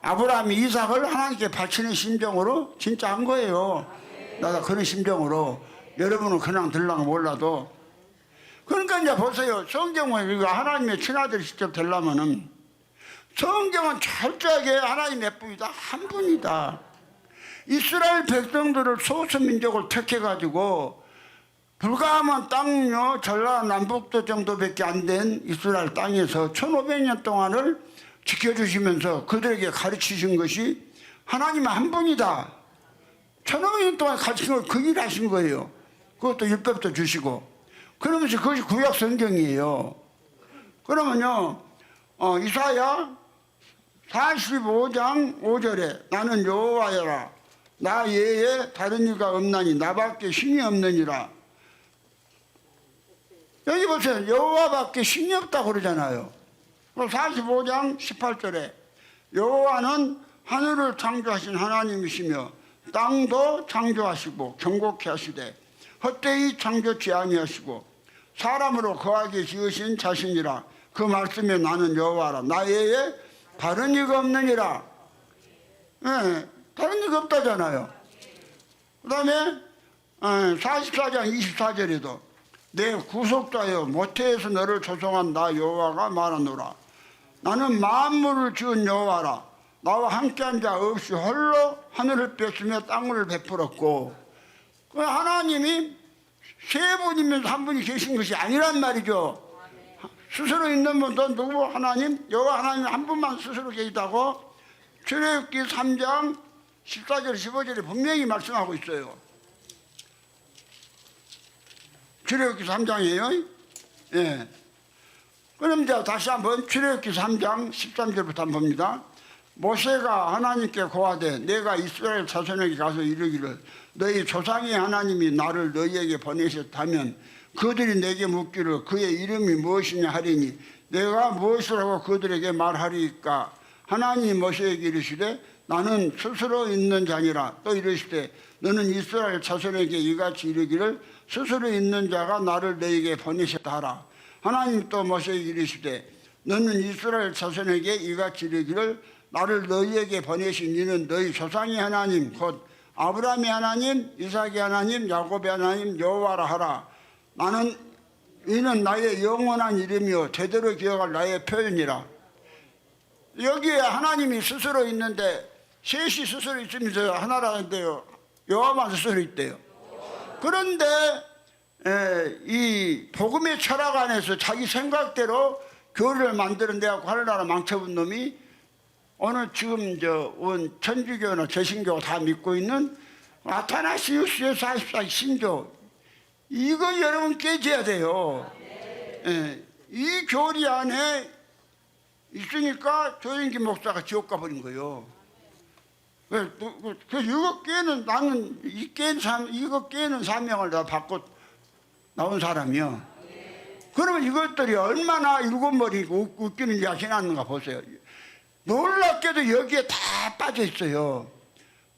아브라함이 이삭을 하나님께 바치는 심정으로 진짜 한 거예요. 나도 그런 심정으로. 여러분은 그냥 들라고 몰라도. 그러니까 이제 보세요. 성경을 하나님의 친아들이 직접 되려면은 성경은 철저하게 하나님의 뿐이다. 한 분이다. 이스라엘 백성들을 소수민족을 택해가지고 불가하면 땅요 전라남북도 정도밖에 안 된 이스라엘 땅에서 1500년 동안을 지켜주시면서 그들에게 가르치신 것이 하나님의 한 분이다. 1500년 동안 가르친 걸 그 일 하신 거예요. 그것도 율법도 주시고. 그러면서 그것이 구약 성경이에요. 그러면요, 이사야 45장 5절에 나는 여호와여라. 나 외에 다른 이가 없나니 나밖에 신이 없느니라. 여기 보세요. 여호와밖에 신이 없다고 그러잖아요. 45장 18절에 여호와는 하늘을 창조하신 하나님이시며 땅도 창조하시고 경고케 하시되 헛되이 창조치 아니하시고 사람으로 거하게 지으신 자신이라. 그 말씀에 나는 여호와라. 나 외에 다른 이가 없느니라. 네, 다른 이가 없다잖아요. 그 다음에 44장 24절에도 내 구속자여 모태에서 너를 조성한 나 여호와가 말하노라. 나는 만물을 지은 여호와라. 나와 함께한 자 없이 홀로 하늘을 뺐으며 땅을 베풀었고. 하나님이 세 분이면서 한 분이 계신 것이 아니란 말이죠. 스스로 있는 분도 누구 하나님? 여호와 하나님 한 분만 스스로 계시다고 출애굽기 3장 14절 15절에 분명히 말씀하고 있어요. 출애굽기 3장이에요. 예. 그럼 이제 다시 한번 출애굽기 3장 13절부터 한번 봅니다. 모세가 하나님께 고하되 내가 이스라엘 자손에게 가서 이르기를 너희 조상의 하나님이 나를 너희에게 보내셨다면 그들이 내게 묻기를 그의 이름이 무엇이냐 하리니 내가 무엇이라고 그들에게 말하리까. 하나님이 모세에게 이르시되 나는 스스로 있는 자니라. 또 이르시되 너는 이스라엘 자손에게 이같이 이르기를 스스로 있는 자가 나를 너에게 보내셨다 하라. 하나님 또 모세에게 이르시되 너는 이스라엘 자손에게 이같이 이르기를 나를 너희에게 보내신 이는 너희 조상의 하나님 곧 아브라함의 하나님 이삭의 하나님 야곱의 하나님 여호와라 하라. 나는 이는 나의 영원한 이름이요 제대로 기억할 나의 표현이라. 여기에 하나님이 스스로 있는데 셋이 스스로 있으면서 하나라는데요. 여호와만 스스로 있대요. 그런데 이 복음의 철학 안에서 자기 생각대로 교리를 만들어내고 하늘나라 망쳐본 놈이 오늘 지금 온 천주교나 개신교 다 믿고 있는 아타나시우스의 44기 신조, 이거 여러분 깨져야 돼요. 이 교리 안에 있으니까 조영기 목사가 지옥 가버린 거예요. 이거 깨는 나는 이거 깨는 사명을 다 받고 나온 사람이요. 그러면 이것들이 얼마나 일곱머리고 웃기는 야신하는가 보세요. 놀랍게도 여기에 다 빠져 있어요.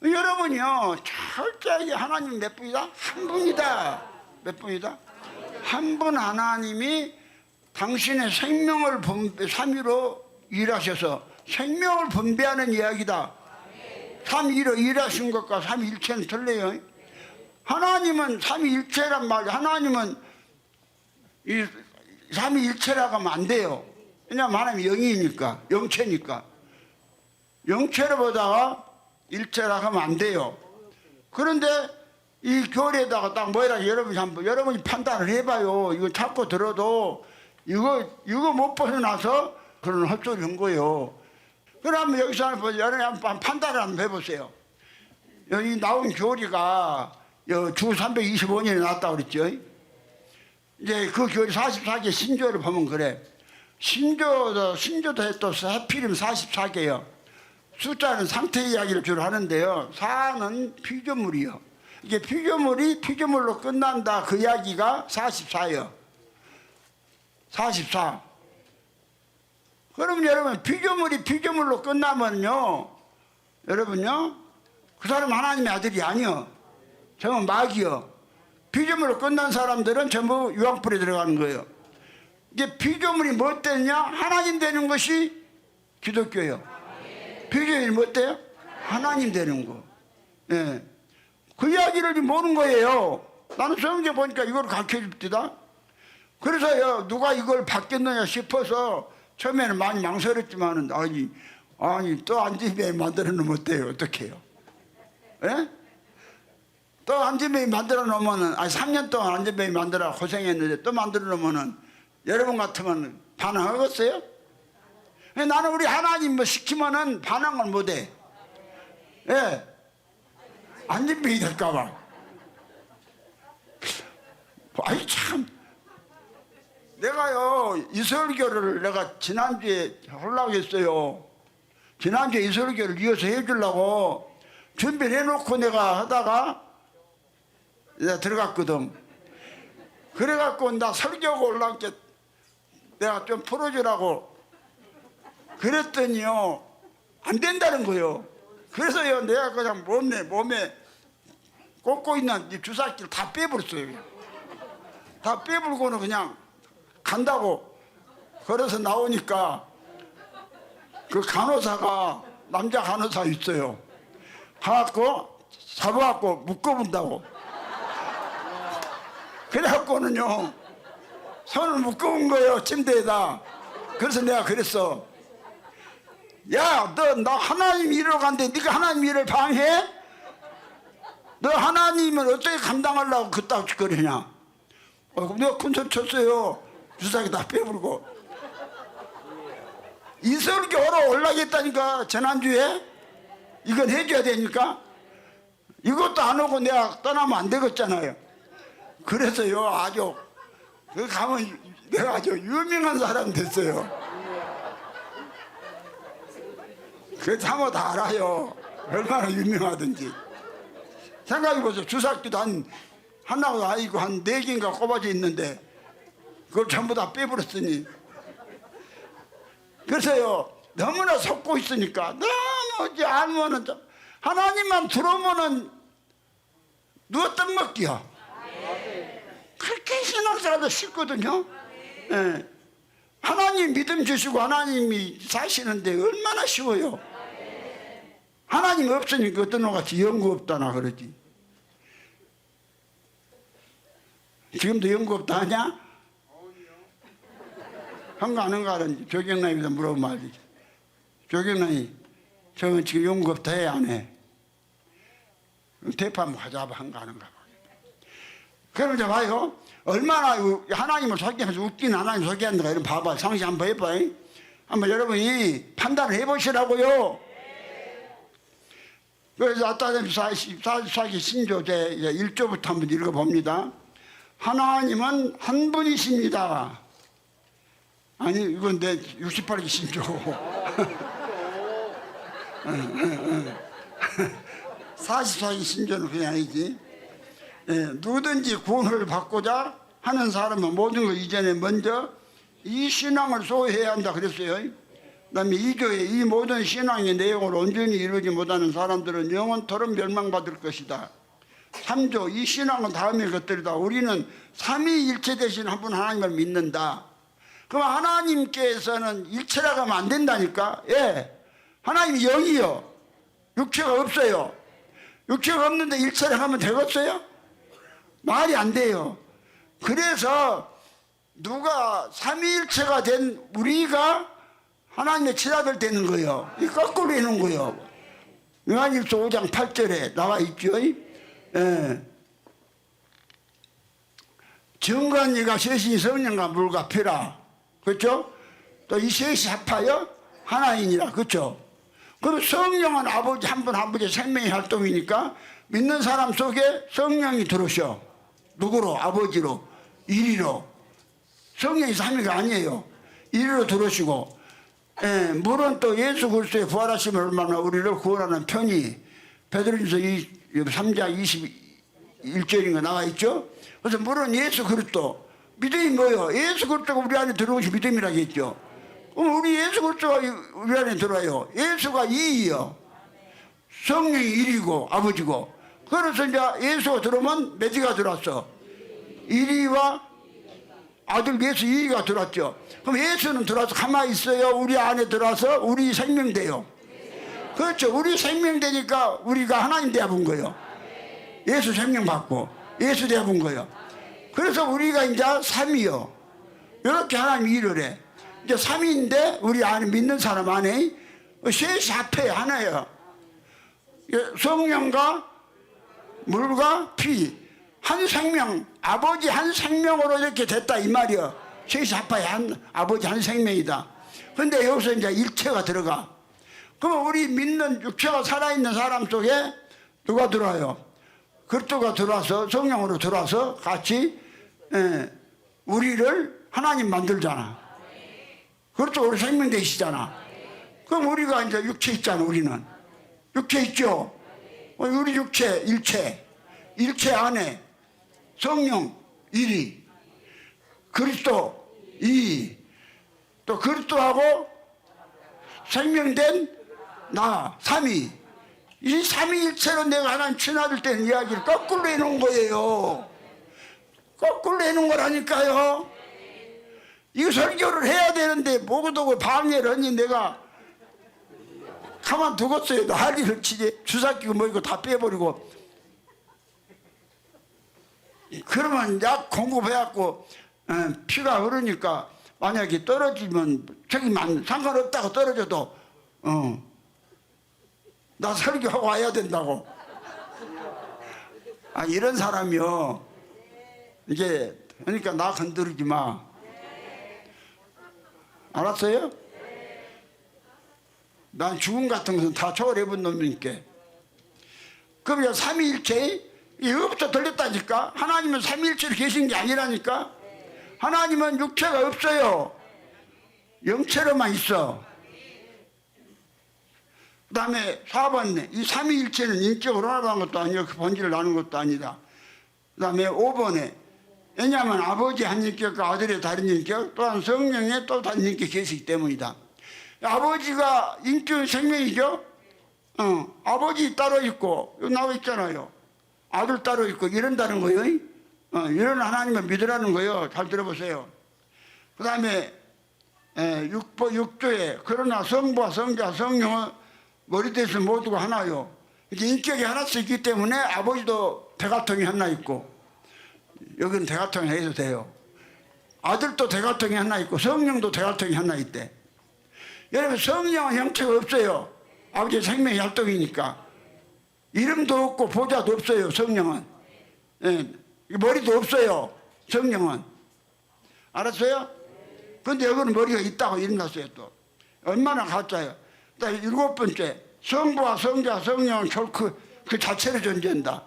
여러분이요, 철저하게 하나님 몇 분이다? 한 분이다. 몇 분이다? 한 분 하나님이 당신의 생명을 삼위로 일하셔서 생명을 분배하는 이야기다. 삼위로 일하신 것과 삼위일체는 틀려요. 하나님은 삼위일체란 말이에요. 하나님은 이 삼위일체라고 하면 안 돼요. 왜냐하면 하나님이 영이니까, 영체니까. 영체로 보다가 일체라고 하면 안 돼요. 그런데 이 교리에다가 딱 뭐라 여러분이 판단을 해봐요. 이거 자꾸 들어도 이거 못 벗어나서 그런 헛소리 한 거예요. 그러면 여기서 여러분이 한번 판단을 한번 해보세요. 여기 나온 교리가 주 325년에 나왔다고 그랬죠. 이제 그 교리 44개 신조를 보면 그래. 신조도 또 하필이면 44개요. 숫자는 상태 이야기를 주로 하는데요. 4는 피조물이요. 이게 피조물로 끝난다. 그 이야기가 44예요. 44. 그럼 여러분 피조물이 피조물로 끝나면요, 여러분요, 그 사람 하나님의 아들이 아니요. 전부 마귀요. 피조물로 끝난 사람들은 전부 유황불에 들어가는 거예요. 이게 피조물이 뭐 되냐? 하나님 되는 것이 기독교예요. 피조물이 뭐 돼요? 하나님 되는 거. 예. 그 이야기를 모르는 거예요. 나는 성경 보니까 이걸 가르쳐 줍니다. 그래서요, 누가 이걸 받겠느냐 싶어서 처음에는 많이 망설였지만은, 아니, 또 안진뱅이 만들어 놓으면 어때요? 어떻게 해요? 예? 또 안진뱅이 만들어 놓으면은, 3년 동안 안진뱅이 만들어 고생했는데 또 만들어 놓으면은 여러분 같으면 반항하겠어요? 나는 우리 하나님 뭐 시키면은 반항을 못 해. 예. 안진뱅이 될까봐. 참. 내가요, 이설교를 내가 지난주에 하려고 했어요. 지난주에 이설교를 이어서 해주려고 준비를 해놓고 내가 하다가 내가 들어갔거든. 그래갖고 나 설교가 올라온 게 내가 좀 풀어주라고 그랬더니요, 안 된다는 거예요. 그래서요, 내가 그냥 몸에 꽂고 있는 주사기를 다 빼버렸어요. 다 빼불고는 그냥 간다고. 그래서 나오니까 그 간호사가, 남자 간호사 있어요. 가갖고 잡아갖고 묶어본다고. 그래갖고는요, 손을 묶어본 거예요, 침대에다. 그래서 내가 그랬어. 야, 너 나 하나님 일하러 간대. 네가 하나님 일을 방해? 너 하나님을 어떻게 감당하려고 그따위 짓거리냐? 내가 큰소리 쳤어요. 주사기 다 빼버리고. 이설교로 올라겠다니까, 지난주에. 이건 해줘야 되니까. 이것도 안 오고 내가 떠나면 안 되겠잖아요. 그래서요, 아주 그 가면 내가 아주 유명한 사람 됐어요. 그 사모 다 알아요. 얼마나 유명하든지. 생각해보세요. 주사기도 한 하나가 아니고 한 4개인가 꼽아져 있는데 그걸 전부 다 빼버렸으니 그래서요 너무나 속고 있으니까 너무 이제 알면은 하나님만 들어오면은 누가 떡 먹기야. 그렇게 신앙생활도 쉽거든요. 예. 하나님 믿음 주시고 하나님이 사시는데 얼마나 쉬워요. 하나님 없으니까 어떤 놈 같이 연구 없다나 그러지. 지금도 연구 없다 하냐? 한가 안 한가 하는지 조경남이다 물어보면 말이지. 조경남이 저는 지금 연구 없다 해 안 해? 대파 한번 가자 한가 안 한가 봐. 그럼 이제 봐요. 얼마나 하나님을 소개하면서 웃긴 하나님 소개한다가 이런 봐봐. 상식 한번 해봐. 한번 여러분이 판단을 해보시라고요. 그래서 아따셈 44기 신조 제 1조부터 한번 읽어봅니다. 하나님은 한 분이십니다. 아니 이건 내 68기 신조 44기 신조는 그냥 아니지. 예, 누구든지 구원을 받고자 하는 사람은 모든 것 이전에 먼저 이 신앙을 소유해야 한다 그랬어요. 그다음에 2조에 이 모든 신앙의 내용을 온전히 이루지 못하는 사람들은 영원토록 멸망받을 것이다. 3조 이 신앙은 다음의 것들이다. 우리는 삼위일체 대신 한 분 하나님을 믿는다. 그럼 하나님께서는 일체라고 하면 안 된다니까. 예, 하나님이 영이요 육체가 없어요. 육체가 없는데 일체라고 하면 되겠어요? 말이 안 돼요. 그래서 누가 삼위일체가 된 우리가 하나님의 친아들 되는 거예요. 이 거꾸로 해놓은 거예요. 요한일서 5장 8절에 나와 있죠. 예. 정관 이가 셋이 성령과 물과 피라. 그렇죠? 또 이 셋이 합하여 하나이니라. 그렇죠? 그럼 성령은 아버지 한 분 아버지의 생명의 활동이니까 믿는 사람 속에 성령이 들어오셔. 누구로? 아버지로. 이리로. 성령이 삼위가 아니에요. 이리로 들어오시고 예, 물은 또 예수 그리스도의 부활하심을 얼마나 우리를 구원하는 편이 베드로전서 3장 21절인가 나와 있죠. 그래서 물은 예수 그리스도. 믿음이 뭐예요? 예수 그리스도가 우리 안에 들어오시 믿음이라고 했죠. 그럼 우리 예수 그리스도가 우리 안에 들어와요. 예수가 이이요. 성령이 일이고 아버지고. 그래서 이제 예수가 들어오면 몇이가 들어왔어? 일이와 아들 예수 이이가 들어왔죠. 그럼 예수는 들어와서 가만히 있어요. 우리 안에 들어와서 우리 생명 돼요. 그렇죠. 우리 생명 되니까 우리가 하나님 되어 본 거예요. 예수 생명 받고 예수 되어 본 거예요. 그래서 우리가 이제 삼이요. 이렇게 하나님 일을 해. 이제 삼위인데 우리 안에 믿는 사람 안에 셋이 합해 하나예요. 성령과 물과 피 한 생명 아버지 한 생명으로 이렇게 됐다 이 말이야. 셋이 합하여 한 아버지 한 생명이다. 근데 여기서 이제 일체가 들어가. 그러면 우리 믿는 육체가 살아있는 사람 속에 누가 들어와요? 그리스도가 들어와서 성령으로 들어와서 같이 우리를 하나님 만들잖아. 그리스도 우리 생명 되시잖아. 그럼 우리가 이제 육체 있잖아. 우리는 육체 있죠. 우리 육체 일체 안에 성령 1위 그리스도 2위 또 그리스도하고 생명된 나 3위 이 삼위일체로 내가 하나님 친아들 되는 이야기를 거꾸로 해놓은 거예요. 거꾸로 해놓은 거라니까요. 이 설교를 해야 되는데 보고도고 방해를 하니 내가 가만 두겠어요. 난리를 치지. 주사 끼고 뭐 이거 다 빼버리고. 그러면 약 공급해갖고 피가 흐르니까 만약에 떨어지면 저기만 상관없다고 떨어져도 나 설교하고 와야 된다고. 아 이런 사람이요. 이제 그러니까 나 건드리지 마. 알았어요? 난 죽음 같은 것은 다 초월해본 놈이니까. 그럼 삼위일체 여기부터 들렸다니까. 하나님은 삼위일체로 계신 게 아니라니까. 하나님은 육체가 없어요. 영체로만 있어. 그 다음에 4번 이 삼위일체는 인격으로 나가는 것도 아니고 그 본질을 나누는 것도 아니다. 그 다음에 5번에 왜냐하면 아버지 한 인격과 아들의 다른 인격 또한 성령의 또 다른 인격이 계시기 때문이다. 아버지가 인격 생명이죠. 아버지 따로 있고 여기 나와 있잖아요. 아들 따로 있고 이런다는 거예요. 이런 하나님을 믿으라는 거예요. 잘 들어보세요. 그 다음에 6조에 그러나 성부와 성자 성령은 머리대에서 모두가 하나요. 이게 인격이 하나씩 있기 때문에 아버지도 대가통이 하나 있고 여기는 대가통이 해도 돼요. 아들도 대가통이 하나 있고 성령도 대가통이 하나 있대. 여러분 성령은 형체가 없어요. 아버지의 생명의 활동이니까. 이름도 없고 보좌도 없어요. 성령은. 예, 머리도 없어요. 성령은. 알았어요? 근데 여기는 머리가 있다고 일어났어요. 또 얼마나 가짜요. 7번째 성부와 성자 성령은 결코 그 자체로 존재한다.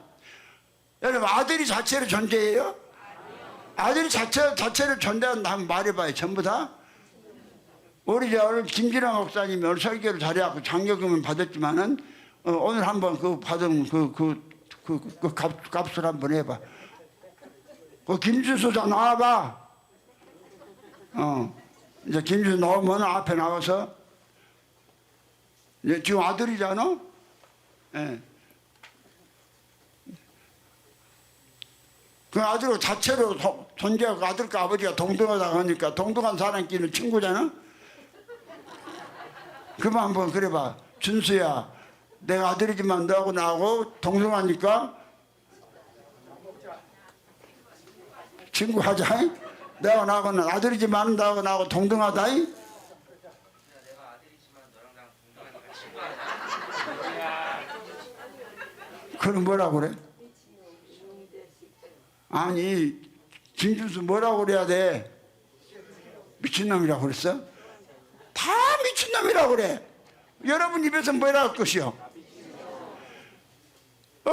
여러분 아들이 자체로 존재해요? 아들이 자체로 존재한다 하면 말해봐요. 전부 다? 우리 오늘 김진아 목사님이 오늘 설교를 잘해갖고 장려금을 받았지만은 오늘 한번 그 받은 그 값을 한번 해봐. 그 김준수자 나와봐. 이제 김준수 나오면 앞에 나와서 이제 지금 아들이잖아. 예. 그 아들 자체로 존재하고 아들과 아버지가 동등하다고 하니까 동등한 사람끼리는 친구잖아. 그만 한번 그래봐. 준수야, 내가 아들이지만 너하고 나하고 동등하니까 친구하자. 내가 나하고는 아들이지만 너하고 나하고 동등하다. 그럼 뭐라고 그래? 아니 김준수 뭐라고 그래야 돼? 미친놈이라고 그랬어? 다 미친놈이라고 그래. 여러분 입에서 뭐라 할 것이요?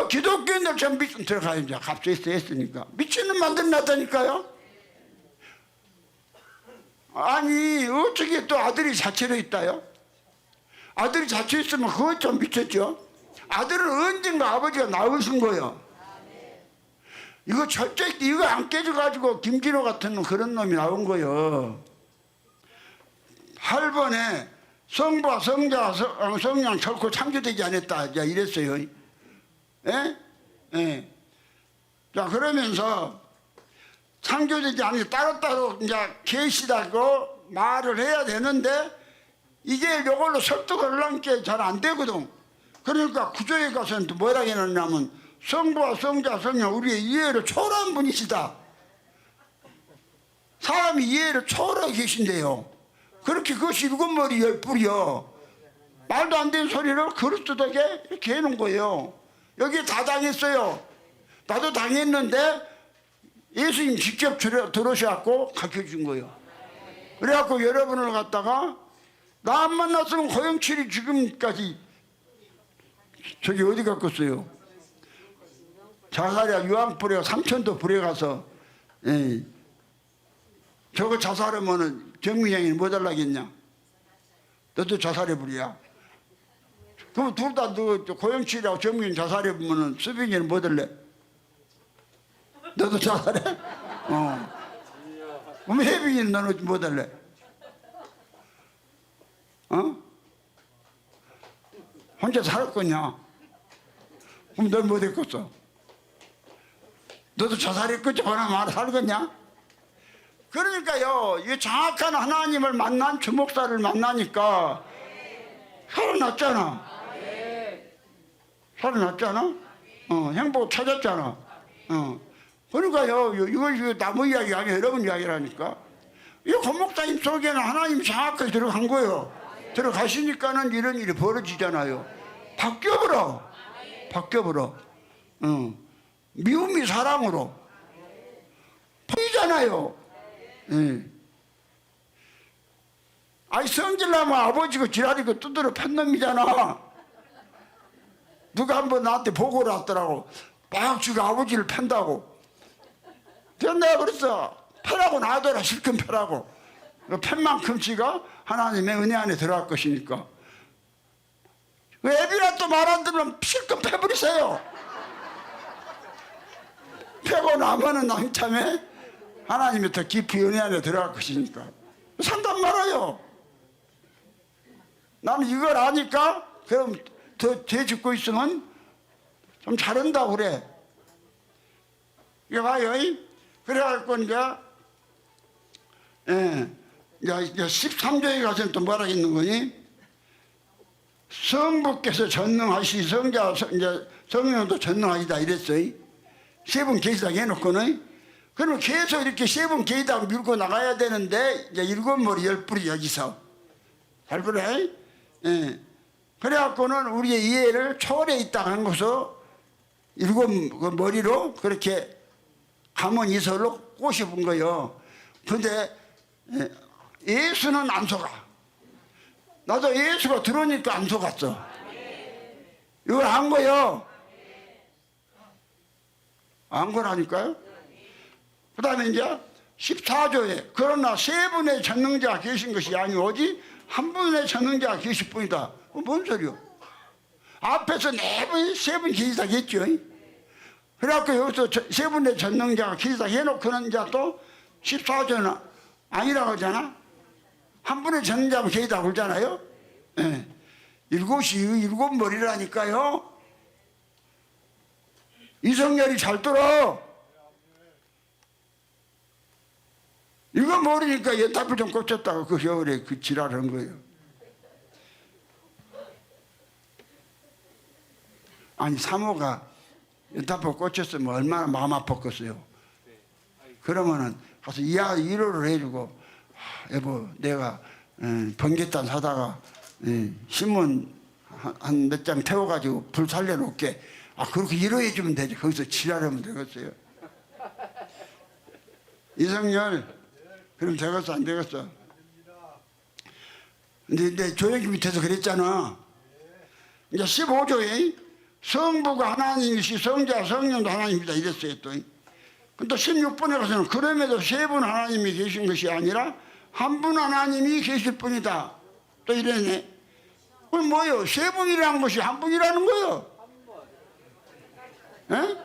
기독교인들 전 미친 들어가요. 이제 갑자기 했으니까 미친놈 만들어놨다니까요. 아니 어떻게 또 아들이 자체로 있다요? 아들이 자체로 있으면 그거 좀 미쳤죠. 아들은 언젠가 아버지가 낳으신 거예요. 이거 절대 이거 안 깨져가지고 김진호 같은 그런 놈이 나온 거예요. 8번에 성부와 성자와 성령 결코 창조되지 않았다. 이랬어요. 예? 예. 자, 그러면서 창조되지 않아서 따로따로 이제 계시다고 말을 해야 되는데 이게 이걸로 설득을 하려는 게 잘 안 되거든. 그러니까 구조에 가서는 또 뭐라 해놨냐면 성부와 성자 성령 우리의 이해를 초월한 분이시다. 사람이 이해를 초월하고 계신데요. 그렇게 그것이 일곱 머리 열 뿔이요. 말도 안 되는 소리를 그릇되게 이렇게 해놓은 거예요. 여기에 다 당했어요. 나도 당했는데 예수님 직접 들어오셔갖고 가르쳐준 거예요. 그래갖고 여러분을 갖다가 나 안 만났으면 고영칠이 지금까지 저기 어디 갔겠어요? 자살이야 유황불에 삼천도 불에 가서 저거 자살하면은 정민영이 뭐 달라겠냐? 너도 자살해버리야. 그럼 둘 다 너 고영칠이하고 정민영 자살해보면은 수빈이는 뭐 달래? 너도 자살해? 그럼 혜빈이는 너는 뭐 달래? 혼자 살 거냐? 그럼 넌 뭐 됐겠어? 너도 자살했겠지? 그러면 살겠냐? 그러니까요, 이 정확한 하나님을 만난 주목사를 만나니까 살아났잖아. 살아났잖아? 행복 찾았잖아. 그러니까요, 이거 나무 이야기 아니에요. 여러분 이야기라니까. 이 권목사님 속에는 하나님 정확하게 들어간 거예요. 들어가시니까는 이런 일이 벌어지잖아요. 바뀌어버려. 바뀌어버려. 미움이 사랑으로. 보이잖아요. 아니 성질나면 아버지가 지랄이고 두드려 팬 놈이잖아. 누가 한번 나한테 보고를 왔더라고. 막 지가 아버지를 팬다고. 그래서 내가 그랬어. 패라고 놔둬라. 실컷 패라고. 팬만큼 지가 하나님의 은혜 안에 들어갈 것이니까. 애비라 또 말 안 들으면 실컷 패버리세요. 패고 나면은 남참에 하나님이 더 깊이 은혜 안에 들어갈 것이니까 산단 말아요. 나는 이걸 아니까 그럼 더 죄 짓고 있으면 좀 잘한다 그래. 이거 봐요. 그래갖고 이제 13조에 가서는 또 뭐라 있는 거니? 성부께서 전능하시 성자 이제 성령도 전능하시다 이랬어요. 세 분 계시다 해놓고는 그러면 계속 이렇게 세 분 계시다고 밀고 나가야 되는데 이제 7머리 10뿌리 여기서 잘 그래? 예. 그래갖고는 우리의 이해를 초월해 있다 한 것으로 7머리로 그렇게 가문 이설로 꼬셔본 거예요. 근데 예수는 안 속아. 나도 예수가 들어오니까 안 속았어. 이걸 안 거요. 안 거라니까요. 그 다음에 이제 14조에 그러나 세 분의 전능자가 계신 것이 아니오지 한 분의 전능자가 계실 뿐이다. 뭔 소리요? 앞에서 네 분, 세 분 계시다 했죠. 그래갖고 여기서 세 분의 전능자가 계시다 해놓고는 이제 또 14조는 아니라고 하잖아. 한 분의 전능자가 계시다 그러잖아요. 예. 이것이 7머리라니까요. 이성열이 잘 들어. 이거 모르니까 연탄불 좀 꽂혔다가 그 겨울에 그 지랄한 거예요. 아니 사모가 연탄불 꽂혔으면 얼마나 마음 아팠겠어요. 그러면은 가서 위로를 해주고 여보 내가 번개탄 사다가 신문 한 몇 장 태워가지고 불 살려놓게 그렇게 위로해 주면 되지. 거기서 지랄하면 되겠어요. 이성열 그럼 되겠어 안 되겠어? 근데 조영기 밑에서 그랬잖아. 이제 15조에 성부가 하나님이시 성자 성령도 하나님이다 이랬어요. 또 16번에 가서는 그럼에도 세 분 하나님이 계신 것이 아니라 한 분 하나님이 계실 뿐이다. 또 이러네. 그럼 뭐요? 세 분이라는 것이 한 분이라는 거요. 에?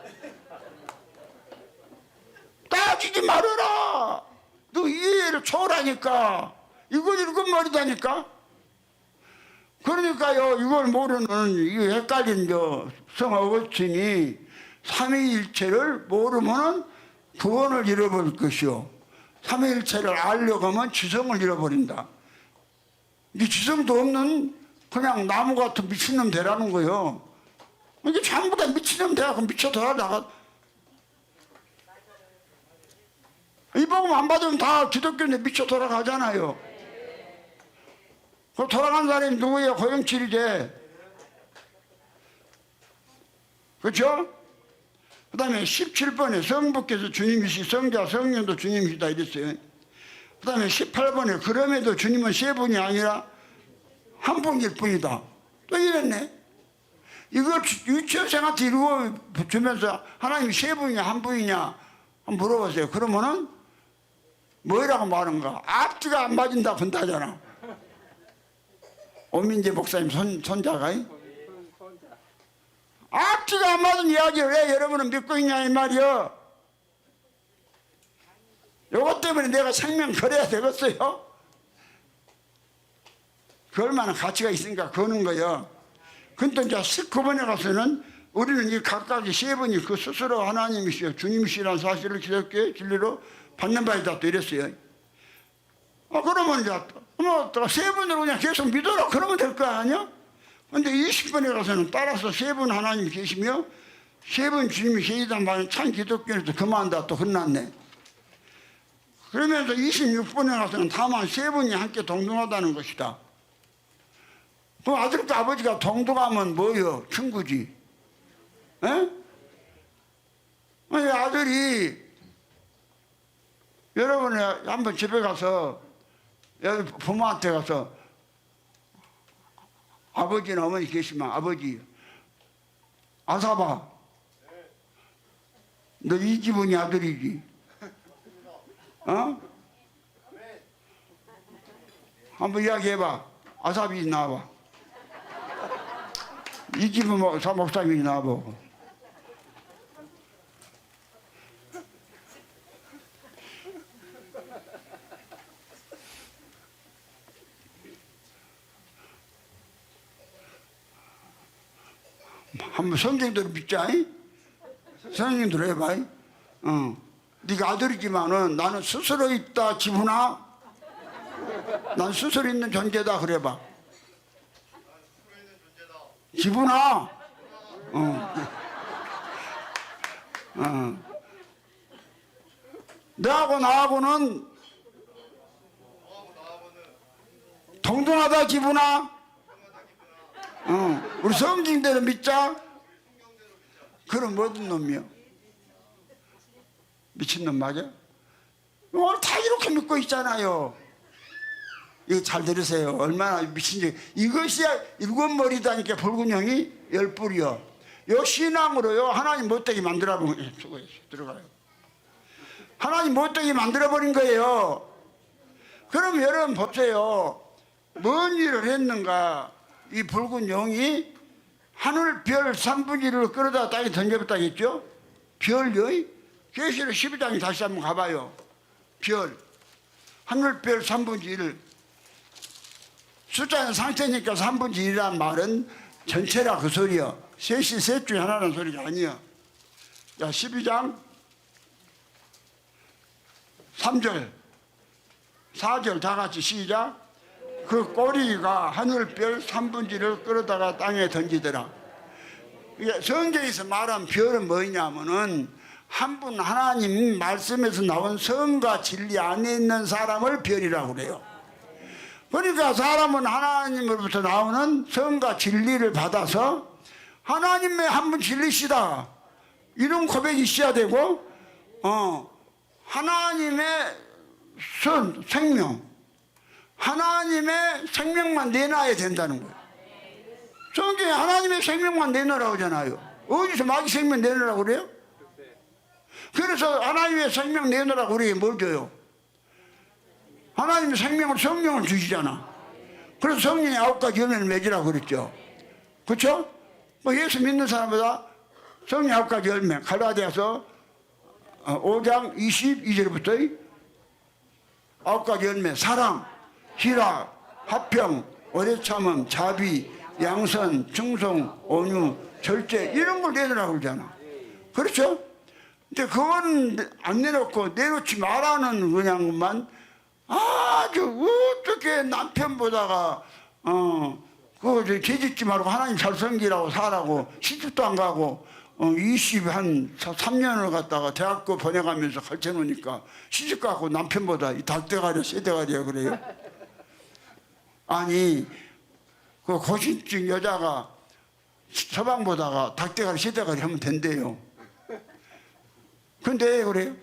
따지지 말아라. 너 이해를 초월하니까. 이건 7머리다니까. 그러니까요, 이걸 모르는, 이 헷갈린 성 어거스틴이 삼위일체를 모르면은 구원을 잃어버릴 것이요. 삼위일체를 알려고 하면 지성을 잃어버린다. 이 지성도 없는 그냥 나무 같은 미친놈 되라는 거예요. 이게 전부 다 미친놈 돼갖고 미쳐 돌아다가. 이 복음 안 받으면 다 기독교인데 미쳐 돌아가잖아요. 그 돌아간 사람이 누구예요? 고영칠이제. 그렇죠? 그 다음에 17번에 성부께서 주님이시 성자 성령도 주님이시다 이랬어요. 그 다음에 18번에 그럼에도 주님은 세 분이 아니라 한 분일 뿐이다. 또 이랬네. 이걸 유치원생한테 읽어주면서 하나님이 세 분이냐 한 분이냐 한번 물어보세요. 그러면은 뭐라고 말하는가? 앞뒤가 안 맞은다 본다잖아. 오민재 목사님 손자가 앞뒤가 안 맞은 이야기를 왜 여러분은 믿고 있냐 이 말이요. 요것 때문에 내가 생명 걸어야 되겠어요? 그 얼마나 가치가 있으니까 거는 거예요. 근데 이제 19번에 가서는 우리는 이 각각의 세 분이 그 스스로 하나님이시여 주님이시라는 사실을 기독교의 진리로 받는 바이다 또 이랬어요. 그러면 이제 세 분으로 그냥 계속 믿어라 그러면 될 거 아니야? 근데 20번에 가서는 따라서 세 분 하나님이 계시며 세 분 주님이 계시단 말은 참 기독교에서 그만다 또 혼났네. 그러면서 26번에 가서는 다만 세 분이 함께 동등하다는 것이다. 그럼 아들과 아버지가 동등하면 뭐요? 친구지. 에? 아니 아들이 여러분이 한번 집에 가서 부모한테 가서 아버지나 어머니 계시면 아버지 아사바 너 이 집은이 아들이지. 한번 이야기해봐. 아사비 나와봐. 이 집은 목사님이 나와보고 한번 성경대로 믿자. 성경대로 해봐. 네가 아들이지만은 나는 스스로 있다 지분아. 난 스스로 있는 존재다 그래봐. 지분아. 너하고 나하고는 동등하다 지분아. 우리 성경대로 믿자. 그럼 뭐든 놈이요? 미친놈 맞아? 오늘 다 이렇게 믿고 있잖아요. 이거 잘 들으세요. 얼마나 미친지. 이것이 일곱 머리다니까 붉은 영이 열 뿔이요. 요 신앙으로요 하나님 못되게 만들어버린 들어가요. 하나님 못되게 만들어버린 거예요. 그럼 여러분 보세요. 뭔 일을 했는가? 이 붉은 영이 하늘 별 3분의 1을 끌어다 땅에 던져봤다겠죠? 별요? 계시록 12장에 다시 한번 가봐요. 별. 하늘별 3분의 1. 숫자는 상태니까 3분의 1이라는 말은 전체라 그 소리요. 셋이 셋 중에 하나라는 소리가 아니야. 자, 12장 3절 4절 다 같이 시작. 그 꼬리가 하늘별 3분의 1을 끌어다가 땅에 던지더라. 성경에서 말한 별은 뭐냐면은 한 분 하나님 말씀에서 나온 성과 진리 안에 있는 사람을 별이라고 그래요. 그러니까 사람은 하나님으로부터 나오는 성과 진리를 받아서 하나님의 한 분 진리시다 이런 고백이 있어야 되고, 하나님의 생명, 하나님의 생명만 내놔야 된다는 거예요. 성경에 하나님의 생명만 내놓으라고 하잖아요. 어디서 마귀 생명 내놓으라고 그래요? 그래서 하나님의 생명 내놓으라고 우리에게 뭘 줘요? 하나님의 생명을 성령을 주시잖아. 그래서 성령의 9가지 열매를 맺으라고 그랬죠. 그렇죠? 뭐 예수 믿는 사람보다 성령의 9가지 열매, 갈라디아서 5장 22절부터 9가지 열매, 사랑, 희락, 화평, 오래 참음, 자비, 양선, 충성, 온유, 절제 이런 걸 내놓으라고 그러잖아. 그렇죠? 근데 그건 안 내놓고 내놓지 말라는 그냥 것만 아주 어떻게 남편보다가 그거 죄짓지 말고 하나님 잘 섬기라고 살라고 시집도 안 가고 23년을 갔다가 대학교 보내가면서 가르쳐 놓으니까 시집 가고 남편보다 이 닭대가리 새대가리야 그래요. 아니 그 고신증 여자가 서방 보다가 닭대가리 새대가리 하면 된대요. 근데 왜 그래요?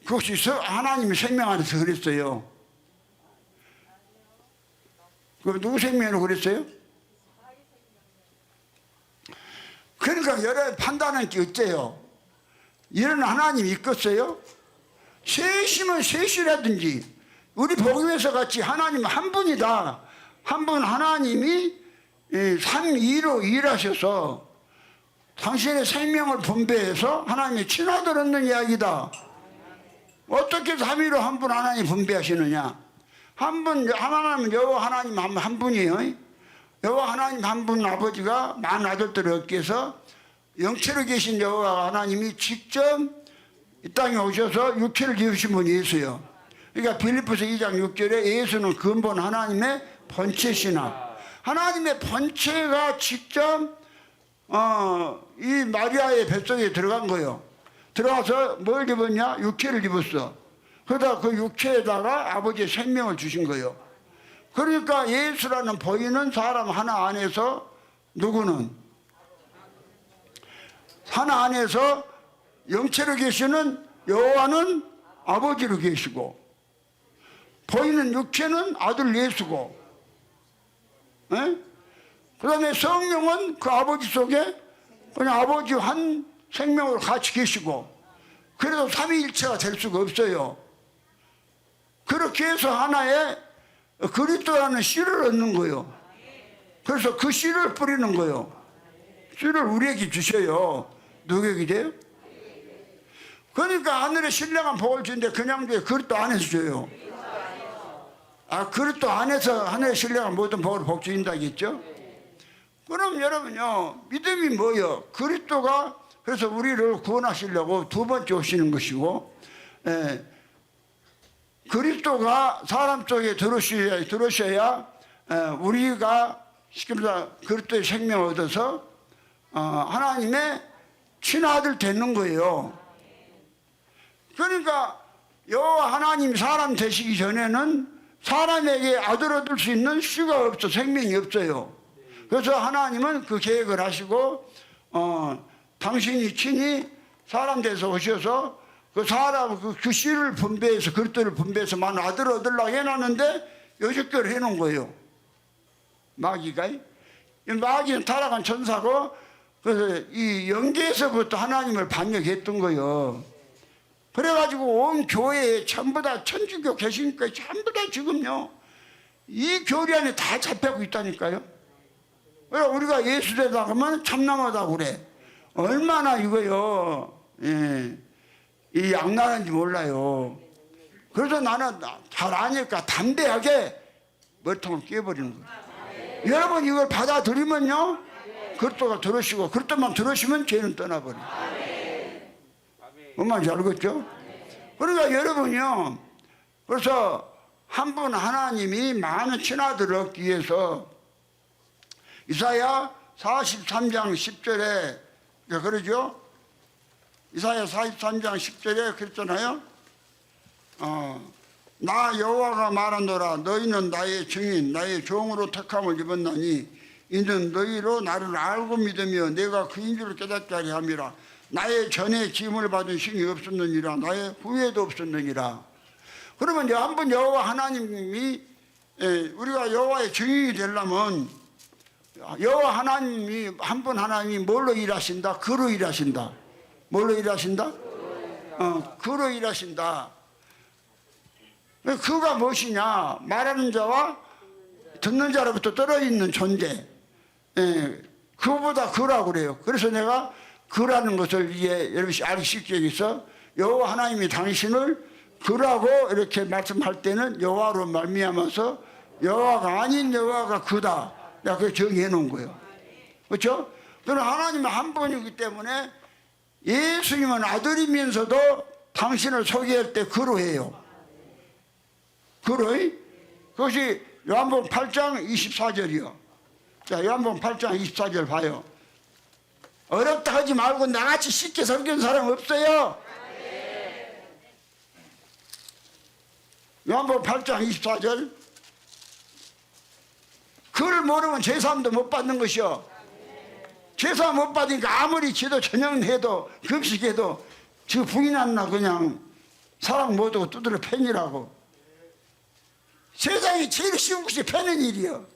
그것이 하나님의 생명 안에서 그랬어요. 그럼 누구 생명으로 그랬어요? 그러니까 여러 판단하는 게 어째요? 이런 하나님이 있겠어요? 셋이면 셋이라든지 우리 복음에서 같이 하나님은 한 분이다. 한 분 하나님이 3위로 일하셔서 당신의 생명을 분배해서 하나님의 친아들 얻는 이야기다. 어떻게 3위로 한 분 하나님 분배하시느냐? 한 분, 하나님은 여호와 하나님 한 분이에요. 여호와 하나님 한 분 아버지가 많은 아들들을 얻기 위해서 영체로 계신 여호와 하나님이 직접 이 땅에 오셔서 육체를 지으신 분이 예수예요. 그러니까 빌립보서 2장 6절에 예수는 근본 하나님의 본체시나 하나님의 본체가 직접 이 마리아의 뱃속에 들어간 거예요. 들어가서 뭘 입었냐? 육체를 입었어. 그러다 그 육체에다가 아버지의 생명을 주신 거예요. 그러니까 예수라는 보이는 사람 하나 안에서 누구는? 하나 안에서 영체로 계시는 여호와는 아버지로 계시고 보이는 육체는 아들 예수고, 그 다음에 성령은 그 아버지 속에 그냥 아버지 한 생명으로 같이 계시고, 그래도 삼위일체가 될 수가 없어요. 그렇게 해서 하나의 그리스도라는 씨를 얻는 거예요. 그래서 그 씨를 뿌리는 거예요. 씨를 우리에게 주셔요. 누구에게 줘요? 그러니까 하늘에 신령한 복을 주는데 그냥 줘요? 그리스도 안에서 줘요? 그리스도 안에서 하늘에 신령한 모든 복을 복 주신다겠죠? 그럼 여러분요, 믿음이 뭐요? 그리스도가 그래서 우리를 구원하시려고 두 번째 오시는 것이고, 그리스도가 사람 속에 들어오셔야 우리가 쉽게 말해서 그리스도의 생명을 얻어서 하나님의 친아들 되는 거예요. 그러니까 여호와 하나님 사람 되시기 전에는 사람에게 아들 얻을 수 있는 수가 없어, 생명이 없어요. 그래서 하나님은 그 계획을 하시고 당신이 친히 사람 돼서 오셔서 그 사람 그 씨를 분배해서 그리스도를 분배해서 많은 아들을 얻으려고 해놨는데 여적결 해놓은 거예요. 마귀가. 마귀는 타락한 천사고, 그래서 이 영계에서부터 하나님을 반역했던 거예요. 그래가지고 온 교회에 전부 다 천주교 계시니까 전부 다 지금요 이 교리 안에 다 잡혀고 있다니까요. 그러니까 우리가 예수되다 하면 참남하다고 그래. 얼마나 이거요 이 악랄한지 몰라요. 그래서 나는 잘 아니까 담대하게 머리통을 깨버리는 거예요. 여러분 이걸 받아들이면요 그리스도가 들으시고 그리스도만 들으시면 죄는 떠나버려요. 엄마인지 알겠죠? 그러니까 여러분이요 그래서 한 분 하나님이 많은 친아들을 얻기 위해서 이사야 43장 10절에 그러죠? 이사야 43장 10절에 그랬잖아요. 나 여호와가 말하노라. 너희는 나의 증인 나의 종으로 택함을 입었나니 이는 너희로 나를 알고 믿으며 내가 그인 줄을 깨닫게 하려 함이라. 나의 전에 짐을 받은 신이 없었느니라. 나의 후에도 없었느니라. 그러면 이제 한번 여호와 하나님이 우리가 여호와의 증인이 되려면 여호와 하나님이 한 분 하나님이 뭘로 일하신다? 그로 일하신다. 뭘로 일하신다? 그로 일하신다. 그가 무엇이냐? 말하는 자와 듣는 자로부터 떨어져 있는 존재. 그보다 그라고 그래요. 그래서 내가 그라는 것을 여러분이 알기 쉽게 해서 여호와 하나님이 당신을 그라고 이렇게 말씀할 때는 여호와로 말미암아서 여호와가 아닌 여호와가 그다. 내가 그걸 정의해 놓은 거예요. 그렇죠? 그럼 하나님은 한 분이기 때문에 예수님은 아들이면서도 당신을 소개할 때 그로 해요. 그로. 그것이 요한복음 8장 24절이요. 자, 요한복음 8장 24절 봐요. 어렵다 하지 말고 나같이 쉽게 섬기는 사람 없어요. 요한복음 8장 24절. 그를 모르면 제사함도 못 받는 것이요. 제사 못 받으니까 아무리 지도 전형해도 금식해도 저 부인한나 그냥 사랑 못하고 두드려 팬이라고. 세상에 제일 쉬운 것이 패는 일이요.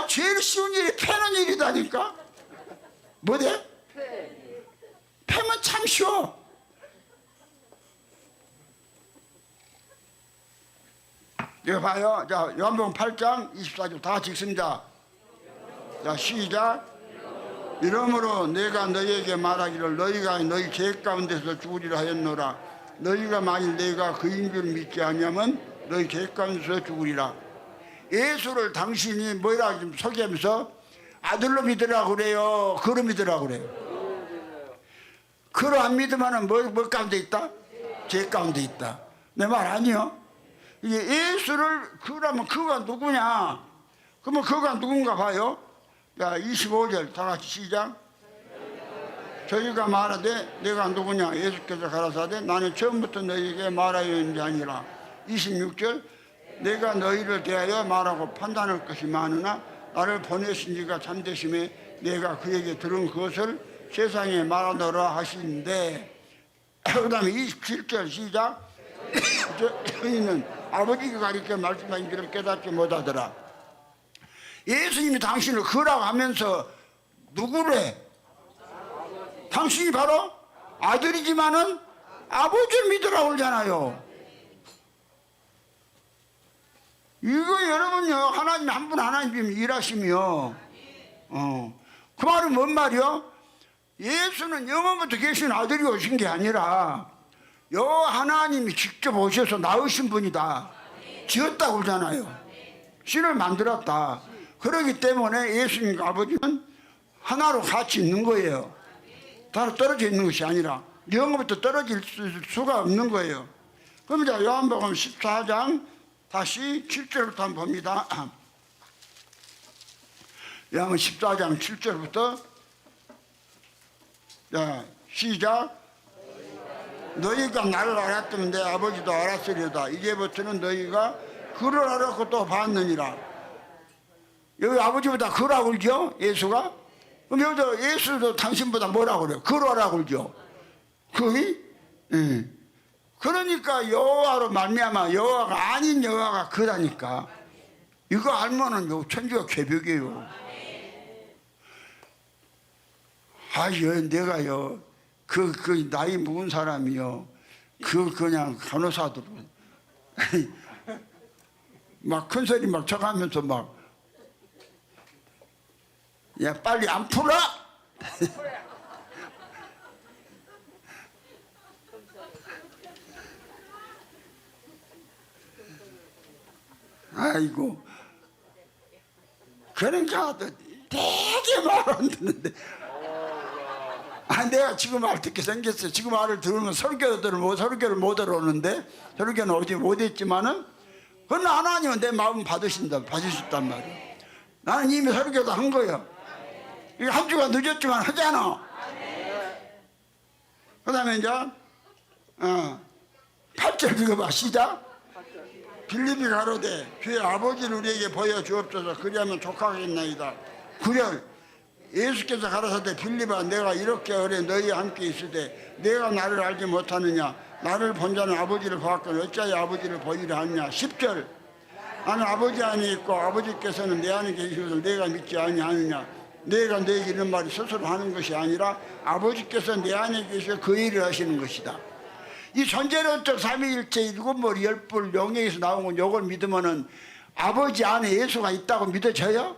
제일 쉬운 일이 패는 일이다니까. 뭐래? 패면 참 쉬워. 이거 봐요. 자, 요한복음 8장 24절 다 같이 읽습니다. 자, 시작. 이러므로 내가 너희에게 말하기를 너희가 너희 계획 가운데서 죽으리라 하였노라. 너희가 만일 내가 그인 줄 믿지 않으면 너희 계획 가운데서 죽으리라. 예수를 당신이 뭐라 좀 소개하면서 아들로 믿으라고 그래요? 그로 믿으라고 그래요? 그로 안 믿으면 뭐 가운데 있다? 죄 가운데 있다. 내 말 아니요? 이게 예수를 그라면 그가 누구냐? 그러면 그가 누군가 봐요. 자, 25절 다 같이 시작. 저희가 말하되 내가 누구냐? 예수께서 가라사대 나는 처음부터 너희에게 말하였는지 아니라. 26절 내가 너희를 대하여 말하고 판단할 것이 많으나 나를 보내신 이가 참되심에 내가 그에게 들은 것을 세상에 말하노라 하시는데, 그 다음에 27절 시작. 저희는 아버지가 가르쳐 말씀하신 줄을 깨닫지 못하더라. 예수님이 당신을 그라고 하면서 누구래? 당신이 바로 아들이지만은 아버지를 믿으라고 그러잖아요. 이거 여러분요, 하나님 한 분 하나님이 일하시며 그 말은 뭔 말이요? 예수는 영원부터 계신 아들이 오신 게 아니라 여호와 하나님이 직접 오셔서 낳으신 분이다. 지었다고 그러잖아요. 신을 만들었다. 그렇기 때문에 예수님과 아버지는 하나로 같이 있는 거예요. 따로 떨어져 있는 것이 아니라 영으로부터 떨어질 수가 없는 거예요. 그럼 이제 요한복음 14장 다시 7절부터 한번 봅니다. 요한복음 14장 7절부터 자, 시작. 너희가 나를 알았다면 내 아버지도 알았으리로다. 이제부터는 너희가 그를 알았고 또 봤느니라. 여기 아버지보다 그라고 그러죠? 예수가? 그럼 여기도 예수도 당신보다 뭐라고 그래요? 그러라고 그러죠? 그이? 그러니까 여호와로 말미암아 여호와가 아닌 여호와가 그라니까. 이거 알면은 요 천주가 괴벽이에요. 아유, 내가요, 그 나이 먹은 사람이요, 그냥 간호사들 막 큰 소리 막 쳐가면서 막, 야, 빨리 안 풀어? 아이고, 그러니까 되게 말 안 듣는데. 내가 지금 말 듣게 생겼어요. 지금 말을 들으면 설교를 못 들어오는데, 설교는 어디 못 했지만은, 그건 하나님은 내 마음 받으셨단 말이에요. 나는 이미 설교도 한 거예요. 이게 한 주가 늦었지만 하잖아. 그 다음에 이제, 8절 읽어봐. 시작. 빌립이 가로되 주의 아버지를 우리에게 보여주옵소서. 그리하면 족하겠나이다. 9절. 예수께서 가라사대 빌립아 내가 이렇게 오래 너희와 함께 있으되 내가 나를 알지 못하느냐. 나를 본 자는 아버지를 보았거늘 어찌하여 아버지를 보이려 하느냐. 10절. 나는 아버지 안에 있고 아버지께서는 내 안에 계신 것을 내가 믿지 아니하느냐. 내가 너에게 이런 말이 스스로 하는 것이 아니라 아버지께서 내 안에 계셔 그 일을 하시는 것이다. 이 존재론적 삼위일체 일곱머리 열불 영예에서 나온 건 요걸 믿으면은 아버지 안에 예수가 있다고 믿어져요?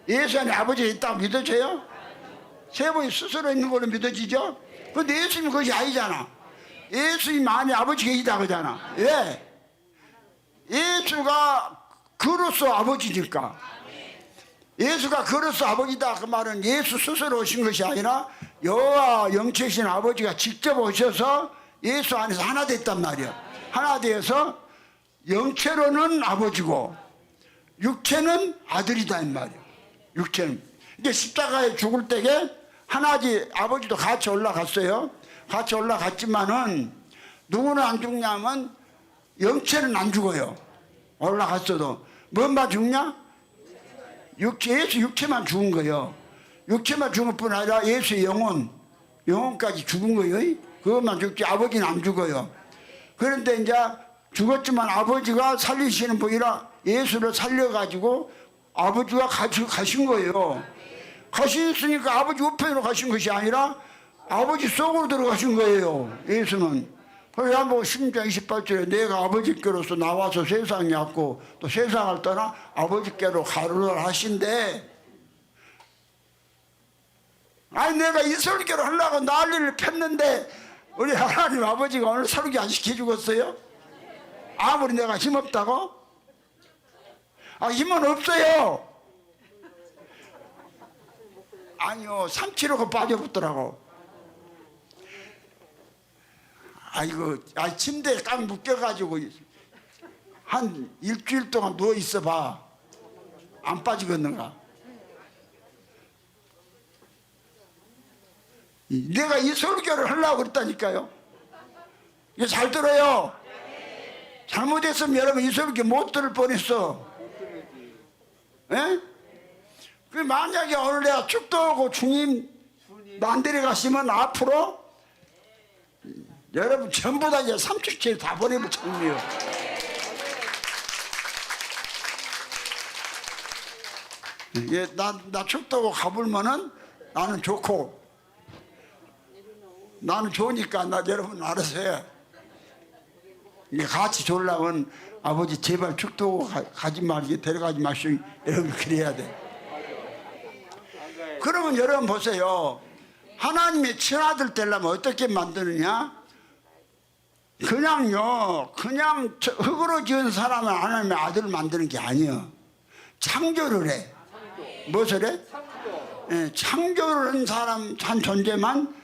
예수 안에 아버지가 있다고 믿어져요? 세 분이 스스로 있는 걸로 믿어지죠? 근데 예수님은 그것이 아니잖아. 예수님 안에 아버지가 있다 그러잖아. 왜? 예수가 그로서 아버지니까. 예수가 그로서 아버지다 그 말은 예수 스스로 오신 것이 아니라 여호와 영체이신 아버지가 직접 오셔서 예수 안에서 하나 됐단 말이야. 하나 되어서 영체로는 아버지고 육체는 아들이다 이 말이야. 육체는. 이게 십자가에 죽을 때에 하나지 아버지도 같이 올라갔어요. 같이 올라갔지만은 누구는 안 죽냐면 영체는 안 죽어요. 올라갔어도 뭔만 죽냐? 예수 육체만 죽은 거예요. 육체만 죽은 것뿐 아니라 예수의 영혼까지 죽은 거예요. 그것만 죽지 아버지는 안 죽어요. 그런데 이제 죽었지만 아버지가 살리시는 분이라 예수를 살려가지고 아버지가 같이 가신 거예요. 가셨으니까 아버지 우편으로 가신 것이 아니라 아버지 속으로 들어가신 거예요. 예수는. 그래서 한번 16장 28절에 내가 아버지께로서 나와서 세상에 왔고 또 세상을 떠나 아버지께로 가르라 하신대. 아니 내가 이 설교를 하려고 난리를 폈는데 우리 하나님 아버지가 오늘 설교 안 시켜주겠어요? 아무리 내가 힘없다고? 힘은 없어요. 아니요 3kg가 빠져붙더라고. 아이고 침대에 깡 묶여가지고 한 일주일 동안 누워 있어봐. 안 빠지겠는가? 내가 이 설교를 하려고 그랬다니까요. 이거 잘 들어요. 잘못했으면 여러분 이 설교 못 들을 뻔했어. 예? 그 만약에 오늘 내가 축도하고 주님 만들어 가시면 앞으로 여러분 전부 다 이제 3주째 다 보내면 참이요. 예, 나 축도하고 가불면은 나는 좋고 나는 좋으니까 나 여러분 알아서 해. 이게 같이 졸라면 아버지 제발 축도하고 가지 말게 데려가지 마시오. 여러분 그래야 돼. 그러면 여러분 보세요. 하나님의 친아들 되려면 어떻게 만드느냐? 그냥요, 그냥 흙으로 지은 사람은 하나님의 아들을 만드는 게 아니에요. 창조를 해. 무엇을 해? 예, 창조를 한 사람, 한 존재만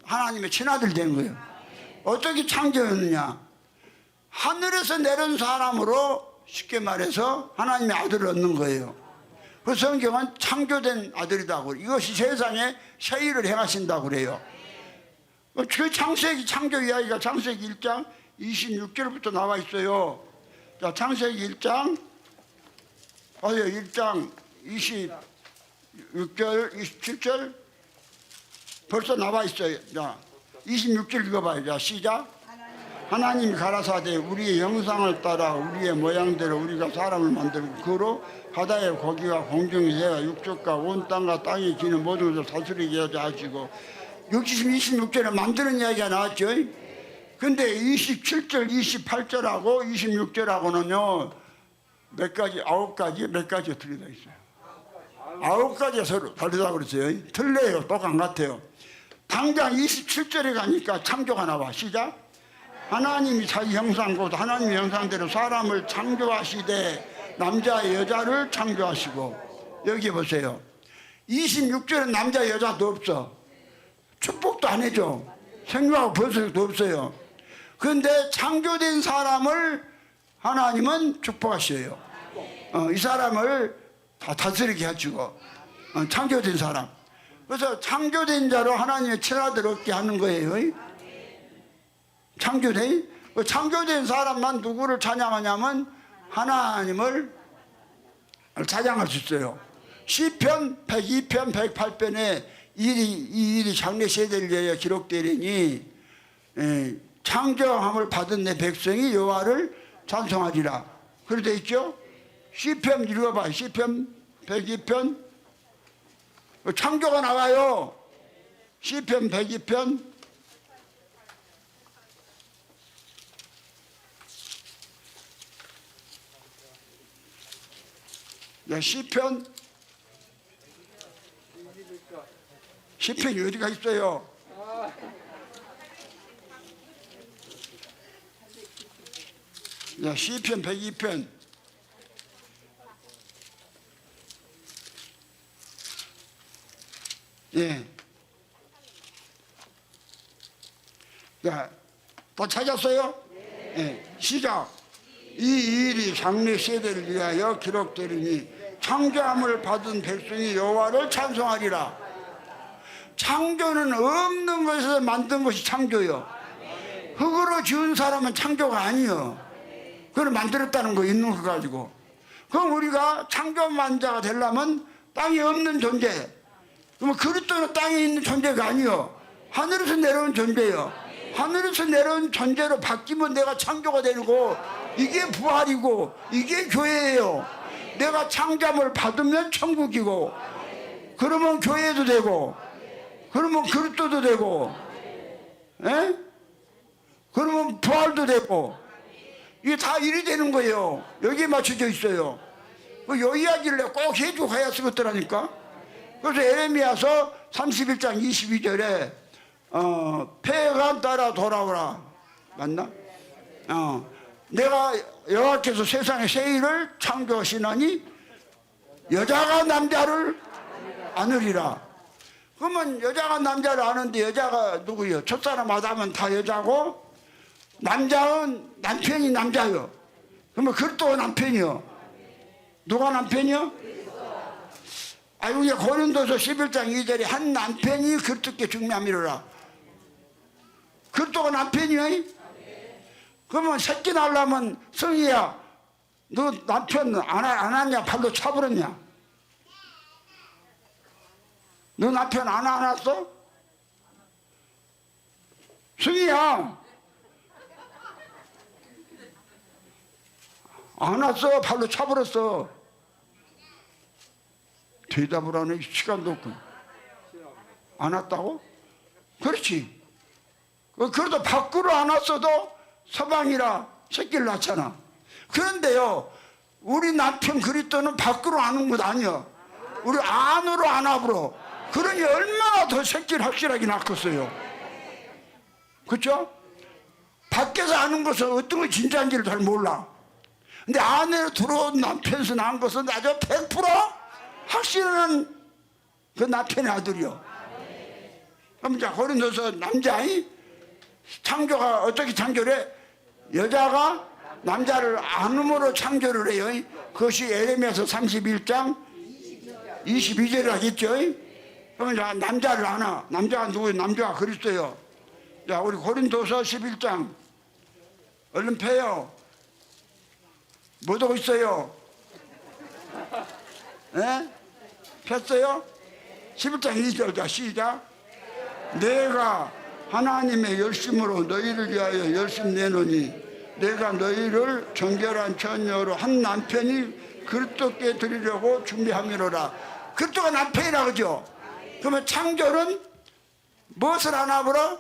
하나님의 친아들 되는 거예요. 어떻게 창조했느냐? 하늘에서 내려온 사람으로 쉽게 말해서 하나님의 아들을 얻는 거예요. 그 성경은 창조된 아들이라고, 이것이 세상에 새 일을 행하신다고 그래요. 그 창세기 창조 이야기가 창세기 1장 26절부터 나와 있어요. 자, 창세기 1장 1장 26절 27절 벌써 나와 있어요. 자, 26절 읽어봐요. 자, 시작. 하나님이 가라사대 우리의 형상을 따라 우리의 모양대로 우리가 사람을 만들고 그로 바다의 고기와 공중의 새와 육족과 온 땅과 땅에 기는 모든 것을 다스리게 하시고 26절에 만드는 이야기가 나왔죠. 근데 27절, 28절하고 26절하고는요 몇 가지, 9가지, 몇 가지가 틀리다 있어요. 9가지가 서로 다르다고 그랬어요. 틀려요. 똑같은 것 같아요. 당장 27절에 가니까 창조가 나와. 시작. 하나님이 자기 형상 곧 하나님의 형상대로 사람을 창조하시되 남자 여자를 창조하시고, 여기 보세요. 26절은 남자 여자도 없어. 축복도 안 해줘. 생명하고 번식도 없어요. 그런데 창조된 사람을 하나님은 축복하셔요. 이 사람을 다 다스리게 해주고, 창조된 사람. 그래서 창조된 자로 하나님의 친아들 얻게 하는 거예요. 창조된 사람만 누구를 찬양하냐면 하나님을 찬양할 수 있어요. 시편 102편 108편에 이 일이 장래 세대를 위하여 기록되리니 창조함을 받은 내 백성이 여호와를 찬송하리라. 그렇게 돼 있죠. 시편 읽어봐. 시편 102편 창조가 나와요. 시편 102편 시편이 어디가 있어요? 야, 시편 102편 예. 야, 다 찾았어요? 예. 시작. 이 일이 장래 세대를 위하여 기록되리니 창조함을 받은 백성이 여호와를 찬송하리라. 창조는 없는 것에서 만든 것이 창조요. 흙으로 지은 사람은 창조가 아니요. 그걸 만들었다는 거 있는 거 가지고. 그럼 우리가 창조만자가 되려면 땅에 없는 존재. 그러면 그리스도는 땅에 있는 존재가 아니요. 하늘에서 내려온 존재요. 하늘에서 내려온 존재로 바뀌면 내가 창조가 되고, 이게 부활이고 이게 교회예요. 내가 창조함을 받으면 천국이고, 그러면 교회도 되고, 그러면 그리스도도 되고, 에? 그러면 부활도 되고, 이게 다 일이 되는 거예요. 여기에 맞춰져 있어요. 요 이야기를 내가 꼭 해주고 가야 쓰겠더라니까. 그래서 에레미야서 31장 22절에 폐간 따라 돌아오라. 맞나? 내가 여호와께서 세상에 새 일을 창조하시나니 여자가 남자를 안으리라. 그러면 여자가 남자를 아는데 여자가 누구요? 첫사람 아담은 다 여자고 남자는 남편이 남자요. 그러면 그리스도가 남편이요. 누가 남편이요? 아이고, 이게 고린도서 11장 2절에 한 남편이 그리스도께 중매함이로라. 그리스도가 남편이요? 그러면 새끼 낳으려면 성희야, 너 남편 안 왔냐? 발로 차버렸냐? 너 남편 안 왔어? 성희야, 안 왔어? 발로 차버렸어. 대답을 안 해. 시간도 없고. 안 왔다고? 그렇지. 그래도 밖으로 안 왔어도 서방이라 새끼를 낳잖아. 그런데요, 우리 남편 그리스도는 밖으로 안 온 것 아니야. 우리 안으로 안압으로. 그러니 얼마나 더 새끼를 확실하게 낳겠어요. 그렇죠? 밖에서 아는 것은 어떤 게 진짜인지를 잘 몰라. 근데 안으로 들어온 남편에서 난 것은 아주 100% 확실한 그 남편의 아들이요. 그럼 자, 고린도서 남자이 창조가 어떻게 창조를 해? 여자가 남자를 안음으로 창조를 해요. 그것이 에레미야서 31장 22절에 하겠죠. 그러면 자, 남자를 안아. 남자가 누구예요? 남자가 그리스도예요. 자, 우리 고린도서 11장 얼른 펴요. 못 오고 있어요. 예? 폈어요? 11장 2절. 자, 시작. 내가 하나님의 열심으로 너희를 위하여 열심 내노니 내가 너희를 정결한 처녀로 한 남편이 그리스도께 드리려고 준비함이로라. 그리스도가 남편이라 그러죠. 그러면 창조는 무엇을 하나 보라?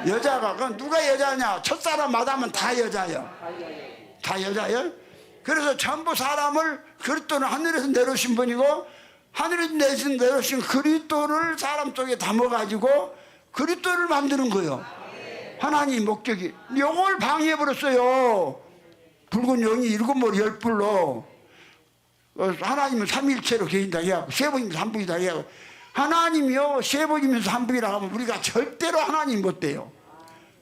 여자가. 그럼 누가 여자냐? 첫사람 마다면 다 여자예요. 다 여자예요. 그래서 전부 사람을 그리스도는 하늘에서 내려오신 분이고 하늘에서 내려오신 그리스도를 사람 속에 담아가지고 그리스도를 만드는 거예요. 하나님 목적이. 요걸 방해해버렸어요. 붉은 영이 일곱 머리 열 뿔로. 하나님은 삼일체로 계신다 해야 세 번이면서 한 분이다 해야 하나님이요 세 번이면서 한 분이라 하면 우리가 절대로 하나님 못 돼요.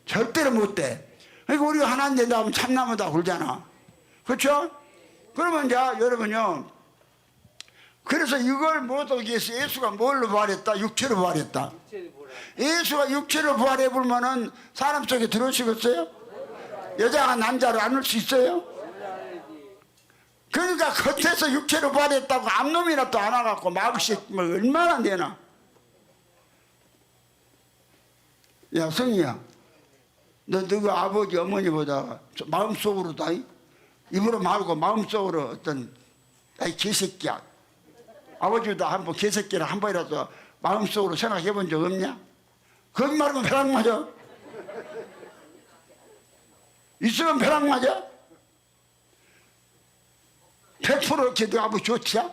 절대로 못 돼. 그러니까 우리가 하나님 된다 하면 참나무다 굴잖아. 그렇죠? 그러면 이제 여러분요, 그래서 이걸 못하기 위해서 예수가 뭘로 부활했다? 육체로 부활했다. 예수가 육체로 부활해 보면은 사람 속에 들어오시겠어요? 여자가 남자를 안을 수 있어요? 그러니까 겉에서 육체로 부활했다고 암놈이나 또 안아갖고 막으시면 얼마나 되나? 야, 성희야, 너그 아버지 어머니보다 마음속으로 다 입으로 말고 마음속으로 어떤 이 개새끼야, 아버지보다 한번 개새끼라 한 번이라도 마음속으로 생각해 본 적 없냐? 거짓말하면 벼락 맞아. 있으면 벼락 맞아. 100% 이렇게 너 아버지 좋지야?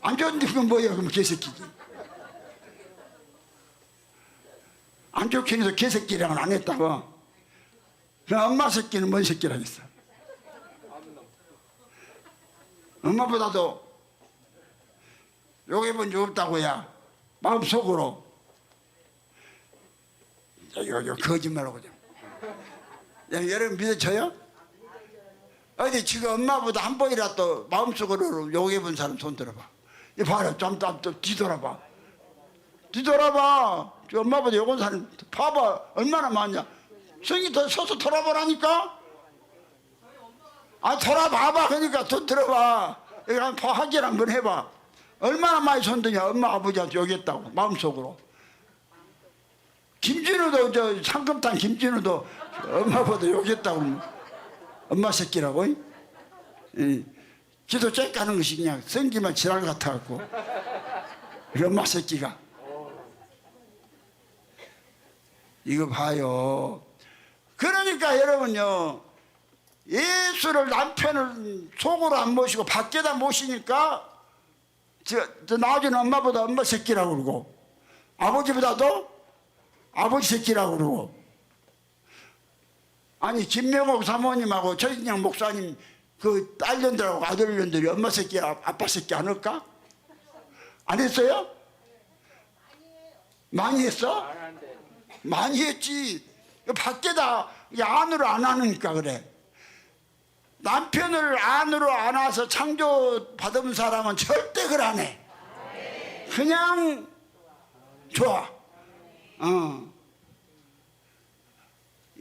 안 좋은데 그건 뭐야? 그럼 개새끼지. 안 좋긴 해서 개새끼랑은 안 했다고. 그럼 엄마 새끼는 뭔 새끼라겠어? 엄마보다도 욕해본 적 없다고야. 마음속으로. 이거 거짓말하고 좀. 여러분 믿어져요? 어디 지금 엄마보다 한 번이라도 마음속으로 욕해본 사람 손 들어봐. 이 봐라, 좀 뒤돌아봐. 뒤돌아봐. 저 엄마보다 욕한 사람 봐봐. 얼마나 많냐. 성이 더 서서 돌아보라니까. 아, 돌아봐봐. 그러니까 더 들어봐. 여기 한번 확인 한번 해봐. 얼마나 많이 손드냐. 엄마 아버지한테 욕했다고 마음속으로. 김진우도 저 상금탕 김진우도 엄마보다 욕했다고. 엄마 새끼라고. 지도 쬐까는 것이 그냥 성기만 지랄 같아갖고. 엄마 새끼가. 이거 봐요. 그러니까 여러분요, 예수를 남편을 속으로 안 모시고 밖에다 모시니까 저 나중에 엄마보다 엄마 새끼라고 그러고 아버지보다도 아버지 새끼라고 그러고. 아니 김명옥 사모님하고 최진영 목사님 그 딸년들하고 아들년들이 엄마 새끼 아빠 새끼 안 할까? 안 했어요? 많이 했어? 많이 했지. 밖에다 안으로 안 하니까 그래. 남편을 안으로 안아서 창조받은 사람은 절대 그걸 안 해. 그냥 좋아.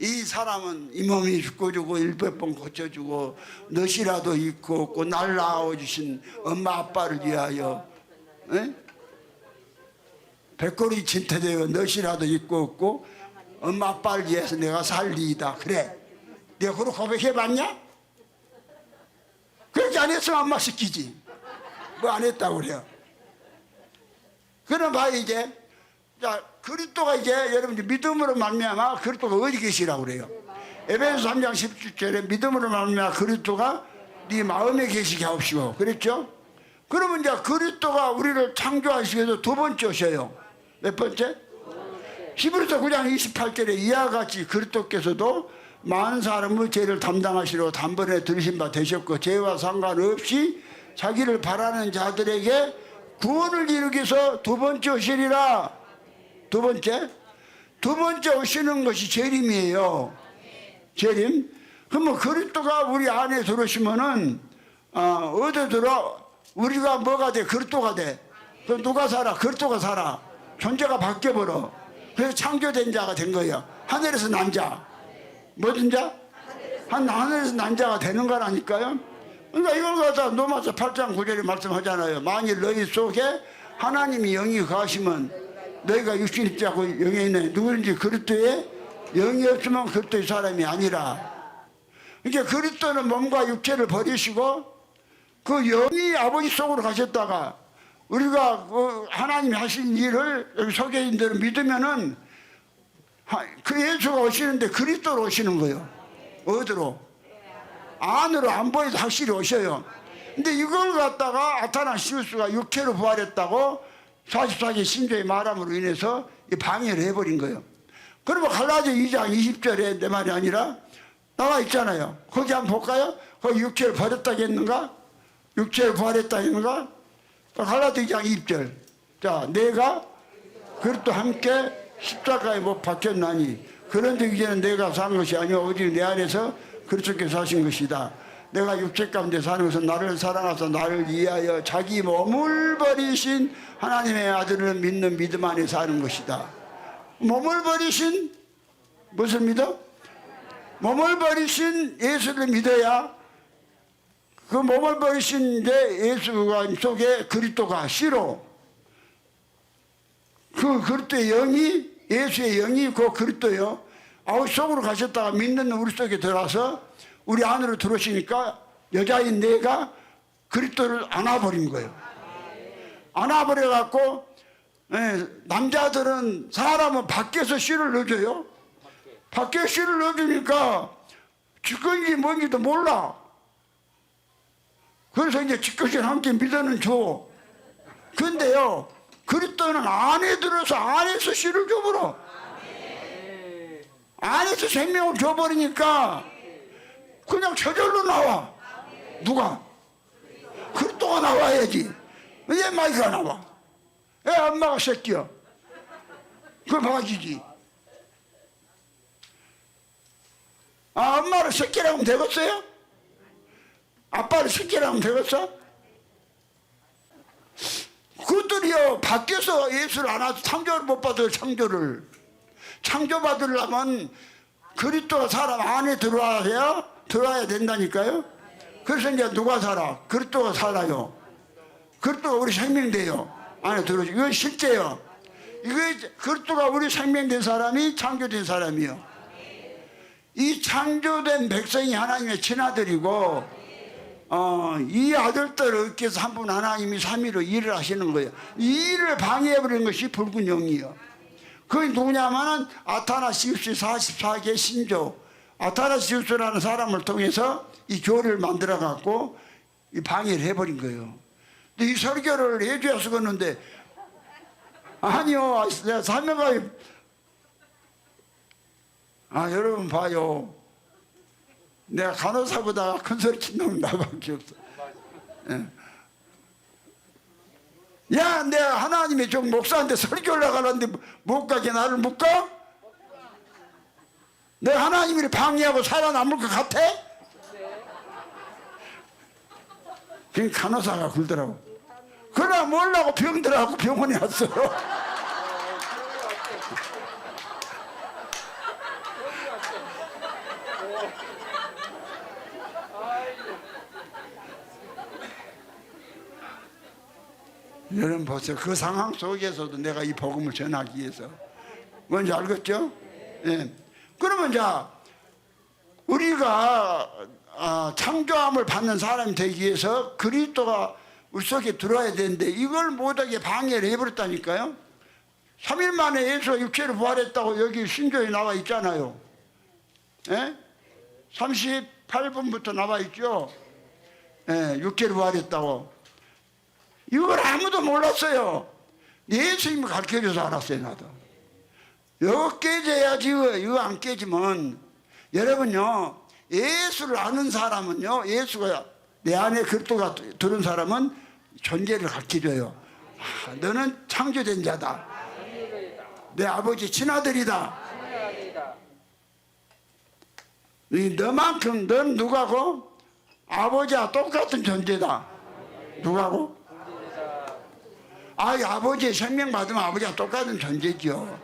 이 사람은 이 몸이 죽어주고 100번 고쳐주고 넛이라도 있고 없고 날 낳아주신 엄마 아빠를 위하여 백골이 진퇴되어 넛이라도 있고 없고 엄마 아빠를 위해서 내가 살리이다. 그래, 내가 그렇게 고백해봤냐? 그렇게 안 했으면 엄마 시키지. 뭐 안 했다고 그래요. 그럼 봐 이제. 자, 그리스도가 이제 여러분들 믿음으로 말미암아 그리스도가 어디 계시라고 그래요? 에베소서 3장 17절에 믿음으로 말미암아 그리스도가 네 마음에 계시게 하옵시고 그랬죠? 그러면 이제 그리스도가 우리를 창조하시기 위해서 두 번째 오셔요. 몇 번째? 히브리서 9장 28절에 이와 같이 그리스도께서도 많은 사람의 죄를 담당하시러 단번에 들으신 바 되셨고 죄와 상관없이 자기를 바라는 자들에게 구원을 이루기 위해서 두 번째 오시리라. 두 번째 오시는 것이 재림이에요. 재림. 그러면 그리스도가 우리 안에 들어오시면은 어디 들어? 우리가 뭐가 돼? 그리스도가 돼. 그럼 누가 살아? 그리스도가 살아. 존재가 바뀌어버려. 그래서 창조된 자가 된 거예요. 하늘에서 난 자. 뭐든 자? 하늘에서 난 자가 되는 거라니까요. 그러니까 이걸 갖다 로마서 8장 9절에 말씀하잖아요. 만일 너희 속에 하나님이 영이 거하시면 너희가 육신이 있지 않고 영에 있는 누구든지 그리스도에 영이 없으면 그리스도의 사람이 아니라. 그러니까 그리스도는 몸과 육체를 버리시고 그 영이 아버지 속으로 가셨다가 우리가 그 하나님이 하신 일을 여기 소개인들을 믿으면은 그 예수가 오시는데 그리스도로 오시는 거예요. 어디로? 안으로 안 보여도 확실히 오셔요. 근데 이걸 갖다가 아타나시우스가 육체로 부활했다고 44기 신조의 말함으로 인해서 방해를 해버린 거예요. 그러면 갈라디아 2장 20절에 내 말이 아니라 나와 있잖아요. 거기 한번 볼까요? 거기 육체를 버렸다겠는가? 육체를 부활했다겠는가? 갈라디아 2장 20절. 자, 내가 그리스도 함께 십자가에 못 박혔나니 그런데 이제는 내가 사는 것이 아니오 오직 내 안에서 그리스도께서 사신 것이다. 내가 육체 가운데 사는 것은 나를 사랑하사 나를 위하여 자기 몸을 버리신 하나님의 아들을 믿는 믿음 안에 사는 것이다. 몸을 버리신 무엇을 믿어? 몸을 버리신 예수를 믿어야 그 몸을 버리신 예수가 속에 그리스도가 씨로 그 그리스도의 영이 예수의 영이 그 그리스도요. 아우 속으로 가셨다가 믿는 우리 속에 들어와서 우리 안으로 들어오시니까 여자인 내가 그리스도를 안아버린 거예요. 안아버려갖고 남자들은 사람은 밖에서 씨를 넣어줘요. 밖에 씨를 넣어주니까 직권이 뭔지도 몰라. 그래서 이제 직권이 함께 믿어는 줘. 근데요 그리스도는 안에 들어서 안에서 씨를 줘버려. 안에서 생명을 줘버리니까 그냥 저절로 나와. 누가? 그리스도가 나와야지. 왜 마이가 나와? 왜 엄마가 새끼야? 그걸 봐주지. 엄마를 새끼라고 하면 되겠어요? 아빠를 새끼라고 하면 되겠어? 그들이요 밖에서 예수를 안 와서 창조를 못 받아요. 창조받으려면 그리스도가 사람 안에 들어와야 된다니까요. 그래서 이제 누가 살아? 그리스도가 살아요. 그리스도가 우리 생명돼요. 안에 들어오죠. 이건 실제요. 이거 그리스도가 우리 생명된 사람이 창조된 사람이요. 이 창조된 백성이 하나님의 친아들이고 이 아들들을 얻기 위해서 한 분 하나님이 삼위로 일을 하시는 거예요. 이 일을 방해해버리는 것이 붉은 영이요. 그게 누구냐면은 아타나시우스 44개 신조 아타나시우스라는 사람을 통해서 이 교리를 만들어 갖고 이 방해를 해버린 거예요. 근데 이 설교를 해줘야 쓰겠는데 아니요 내가 사명감이 여러분 봐요. 내가 간호사보다 큰 소리 친 놈은 나밖에 없어. 야, 내가 하나님의 종 목사한테 설교를 나가는데 못 가게 나를 못 가? 내가 하나님을 방해하고 살아남을 것 같아? 그냥 간호사가 굴더라고. 그러나 몰라고 병들어갖고 병원에 왔어. 여러분 보세요. 그 상황 속에서도 내가 이 복음을 전하기 위해서 뭔지 알겠죠? 예. 그러면 자 우리가 창조함을 받는 사람이 되기 위해서 그리스도가 우리 속에 들어와야 되는데 이걸 못하게 방해를 해버렸다니까요. 3일 만에 예수가 육체로 부활했다고 여기 신조에 나와 있잖아요. 예? 38분부터 나와 있죠. 예, 육체로 부활했다고. 이걸 아무도 몰랐어요. 예수님이 가르쳐줘서 알았어요. 나도. 이거 깨져야지. 이거 안 깨지면 여러분요, 예수를 아는 사람은요, 예수가 내 안에 그리스도가 들은 사람은 존재를 가르쳐줘요. 아, 너는 창조된 자다. 내 아버지 친아들이다. 너만큼 넌 누가고? 아버지와 똑같은 존재다. 누가고? 아버지의 생명 받으면 아버지와 똑같은 존재죠.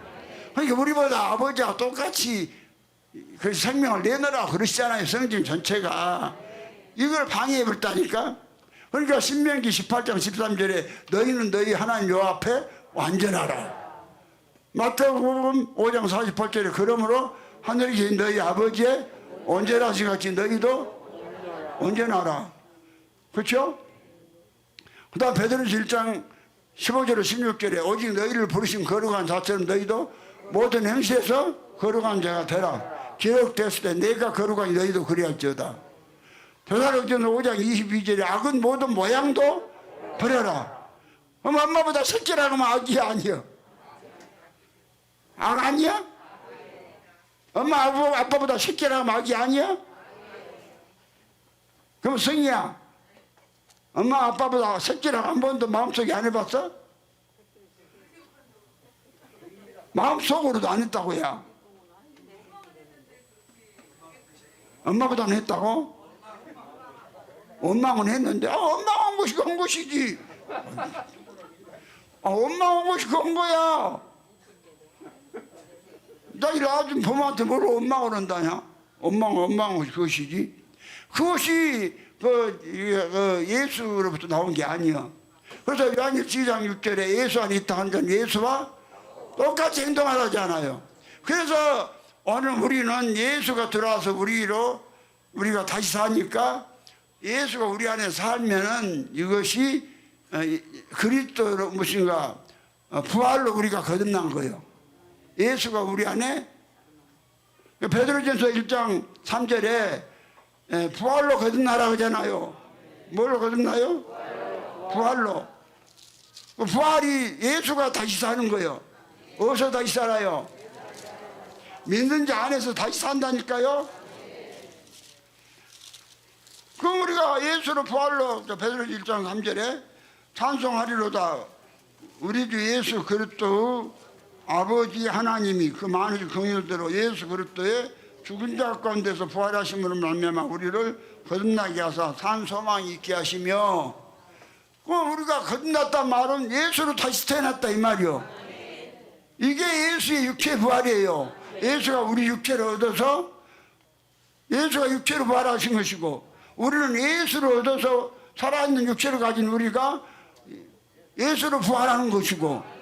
그러니까 우리보다 아버지와 똑같이 그 생명을 내놓으라고 그러시잖아요. 성경 전체가. 이걸 방해해버렸다니까. 그러니까 신명기 18장 13절에 너희는 너희 하나님 요 앞에 완전하라. 마태복음 5장 48절에 그러므로 하늘에 계신 너희 아버지의 온전하시 같이 너희도 온전하라. 그렇죠? 그 다음 베드로전서 1장 15절로 16절에 오직 너희를 부르신 거룩한 자처럼 너희도 모든 행실에서 거룩한 자가 되라. 기록됐을 때 내가 거룩하니 너희도 그리할지어다. 도사록전서 5장 22절에 악은 모든 모양도 버려라. 그럼 엄마보다 첫째라고 하면 악이 아니야. 악 아니야? 엄마 아빠보다 첫째라고 하면 악이 아니야? 그럼 성이야, 엄마 아빠보다 첫째라고 한 번도 마음속에 안 해봤어? 마음속으로도 안 했다고요. 엄마보다는 했다고? 원망은 했는데 원망한 것이 건 것이지. 원망한 것이 건 거야. 나 이 아줌 부모한테 뭘 원망을 한다냐? 원망한 것이 그것이지. 그것이 예수로부터 나온 게 아니야. 그래서 요한일서 2장 6절에 예수 안에 있다 한 건 예수와 똑같이 행동하라잖아요. 그래서 오늘 우리는 예수가 들어와서 우리가 다시 사니까 예수가 우리 안에 살면은 이것이 그리스도로 무엇인가 부활로 우리가 거듭난 거예요. 예수가 우리 안에 베드로전서 1장 3절에 부활로 거듭나라 하잖아요. 뭘로 거듭나요? 부활로. 부활이 예수가 다시 사는 거예요. 어디서 다시 살아요? 믿는 자 안에서 다시 산다니까요. 그럼 우리가 예수로 부활로 베드로전서 1장 3절에 찬송하리로다. 우리 주 예수 그리스도 아버지 하나님이 그 많은 긍휼대로 예수 그리스도의 죽은 자 가운데서 부활하심으로 말미암아 우리를 거듭나게 하사 산 소망이 있게 하시며, 그럼 우리가 거듭났단 말은 예수로 다시 태어났다 이 말이요. 이게 예수의 육체 부활이에요. 예수가 우리 육체를 얻어서 예수가 육체로 부활하신 것이고, 우리는 예수를 얻어서 살아있는 육체를 가진 우리가 예수로 부활하는 것이고,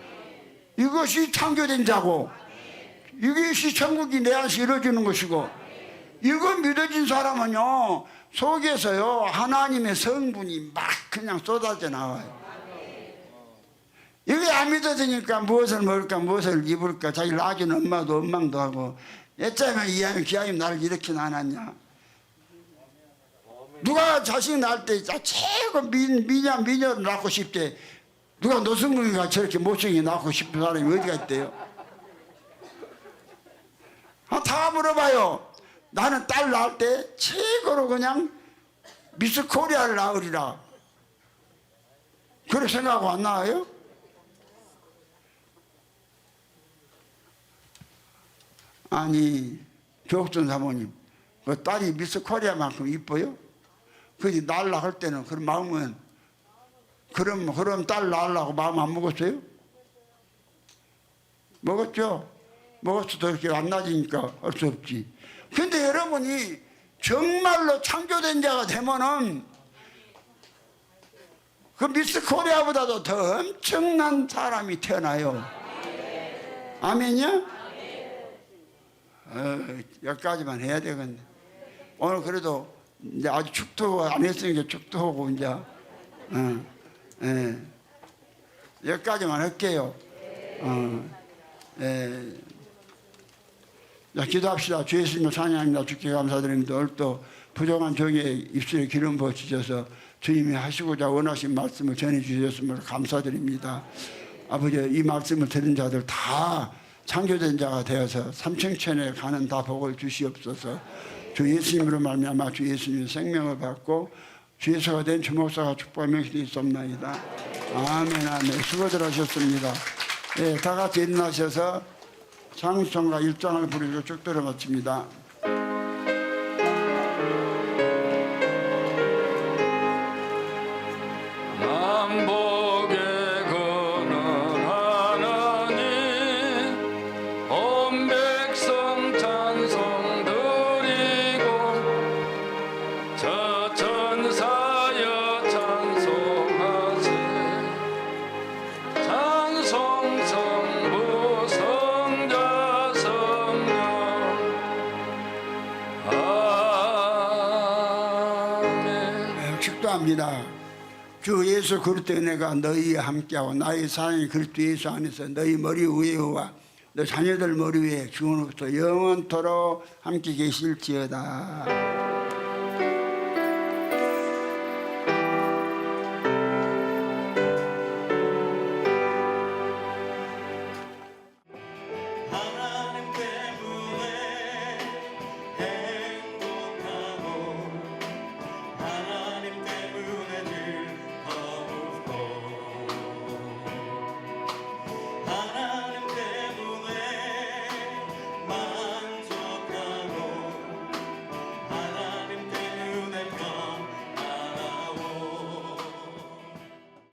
이것이 창조된 자고, 이것이 천국이 내 안에서 이루어지는 것이고, 이거 믿어진 사람은요 속에서요 하나님의 성분이 막 그냥 쏟아져 나와요. 이게 안 믿어지니까 무엇을 먹을까 무엇을 입을까 자기 낳아준 엄마도 원망도 하고, 옛자면 이하면 기하면 나를 이렇게 낳았냐. 누가 자식 낳을 때 최고 미녀를 낳고 싶대. 누가 노승국이가 저렇게 못생기게 낳고 싶은 사람이 어디가 있대요? 다 물어봐요. 나는 딸 낳을 때 최고로 그냥 미스 코리아를 낳으리라. 그렇게 생각하고 안 나와요? 아니, 교육전 사모님, 그 딸이 미스 코리아만큼 이뻐요? 그지 낳으려고 할 때는 그런 마음은 그럼 딸 낳으려고 마음 안 먹었어요? 먹었죠? 먹었어도 이렇게 안 나지니까 할 수 없지. 근데 여러분이 정말로 창조된 자가 되면은 그 미스 코리아보다도 더 엄청난 사람이 태어나요. 아멘이요? 여기까지만 해야 되겠네. 오늘 그래도 이제 아주 축도 안 했으니까 축도하고 이제 여기까지만 할게요. 자, 기도합시다. 주 예수님을 찬양합니다. 주께 감사드립니다. 오늘 또 부정한 종의 입술에 기름 부어주셔서 주님이 하시고자 원하신 말씀을 전해주셨음을 감사드립니다. 아버지, 이 말씀을 들은 자들 다 창조된 자가 되어서 삼층천에 가는 다 복을 주시옵소서. 주 예수님으로 말미암아 주 예수님의 생명을 받고 주 예수가 된 주목사가 축복하며 기도했옵나이다. 아멘 아멘. 수고들 하셨습니다. 예, 다 같이 일어나셔서 장수성가 1장을 부르고 쭉 들어 마칩니다. 남복에 거는 하나님 온 백성 찬송 드리고 저 천사여 찬송하세 찬송 성부 성자 성령 아멘. 축도합니다. 주 예수 그리스도의 은혜가 너희와 함께하고 나의 사랑이 그리스도 예수 안에서 너희 머리 위에와 너 자녀들 머리 위에 주어놓고서 영원토록 함께 계실지어다.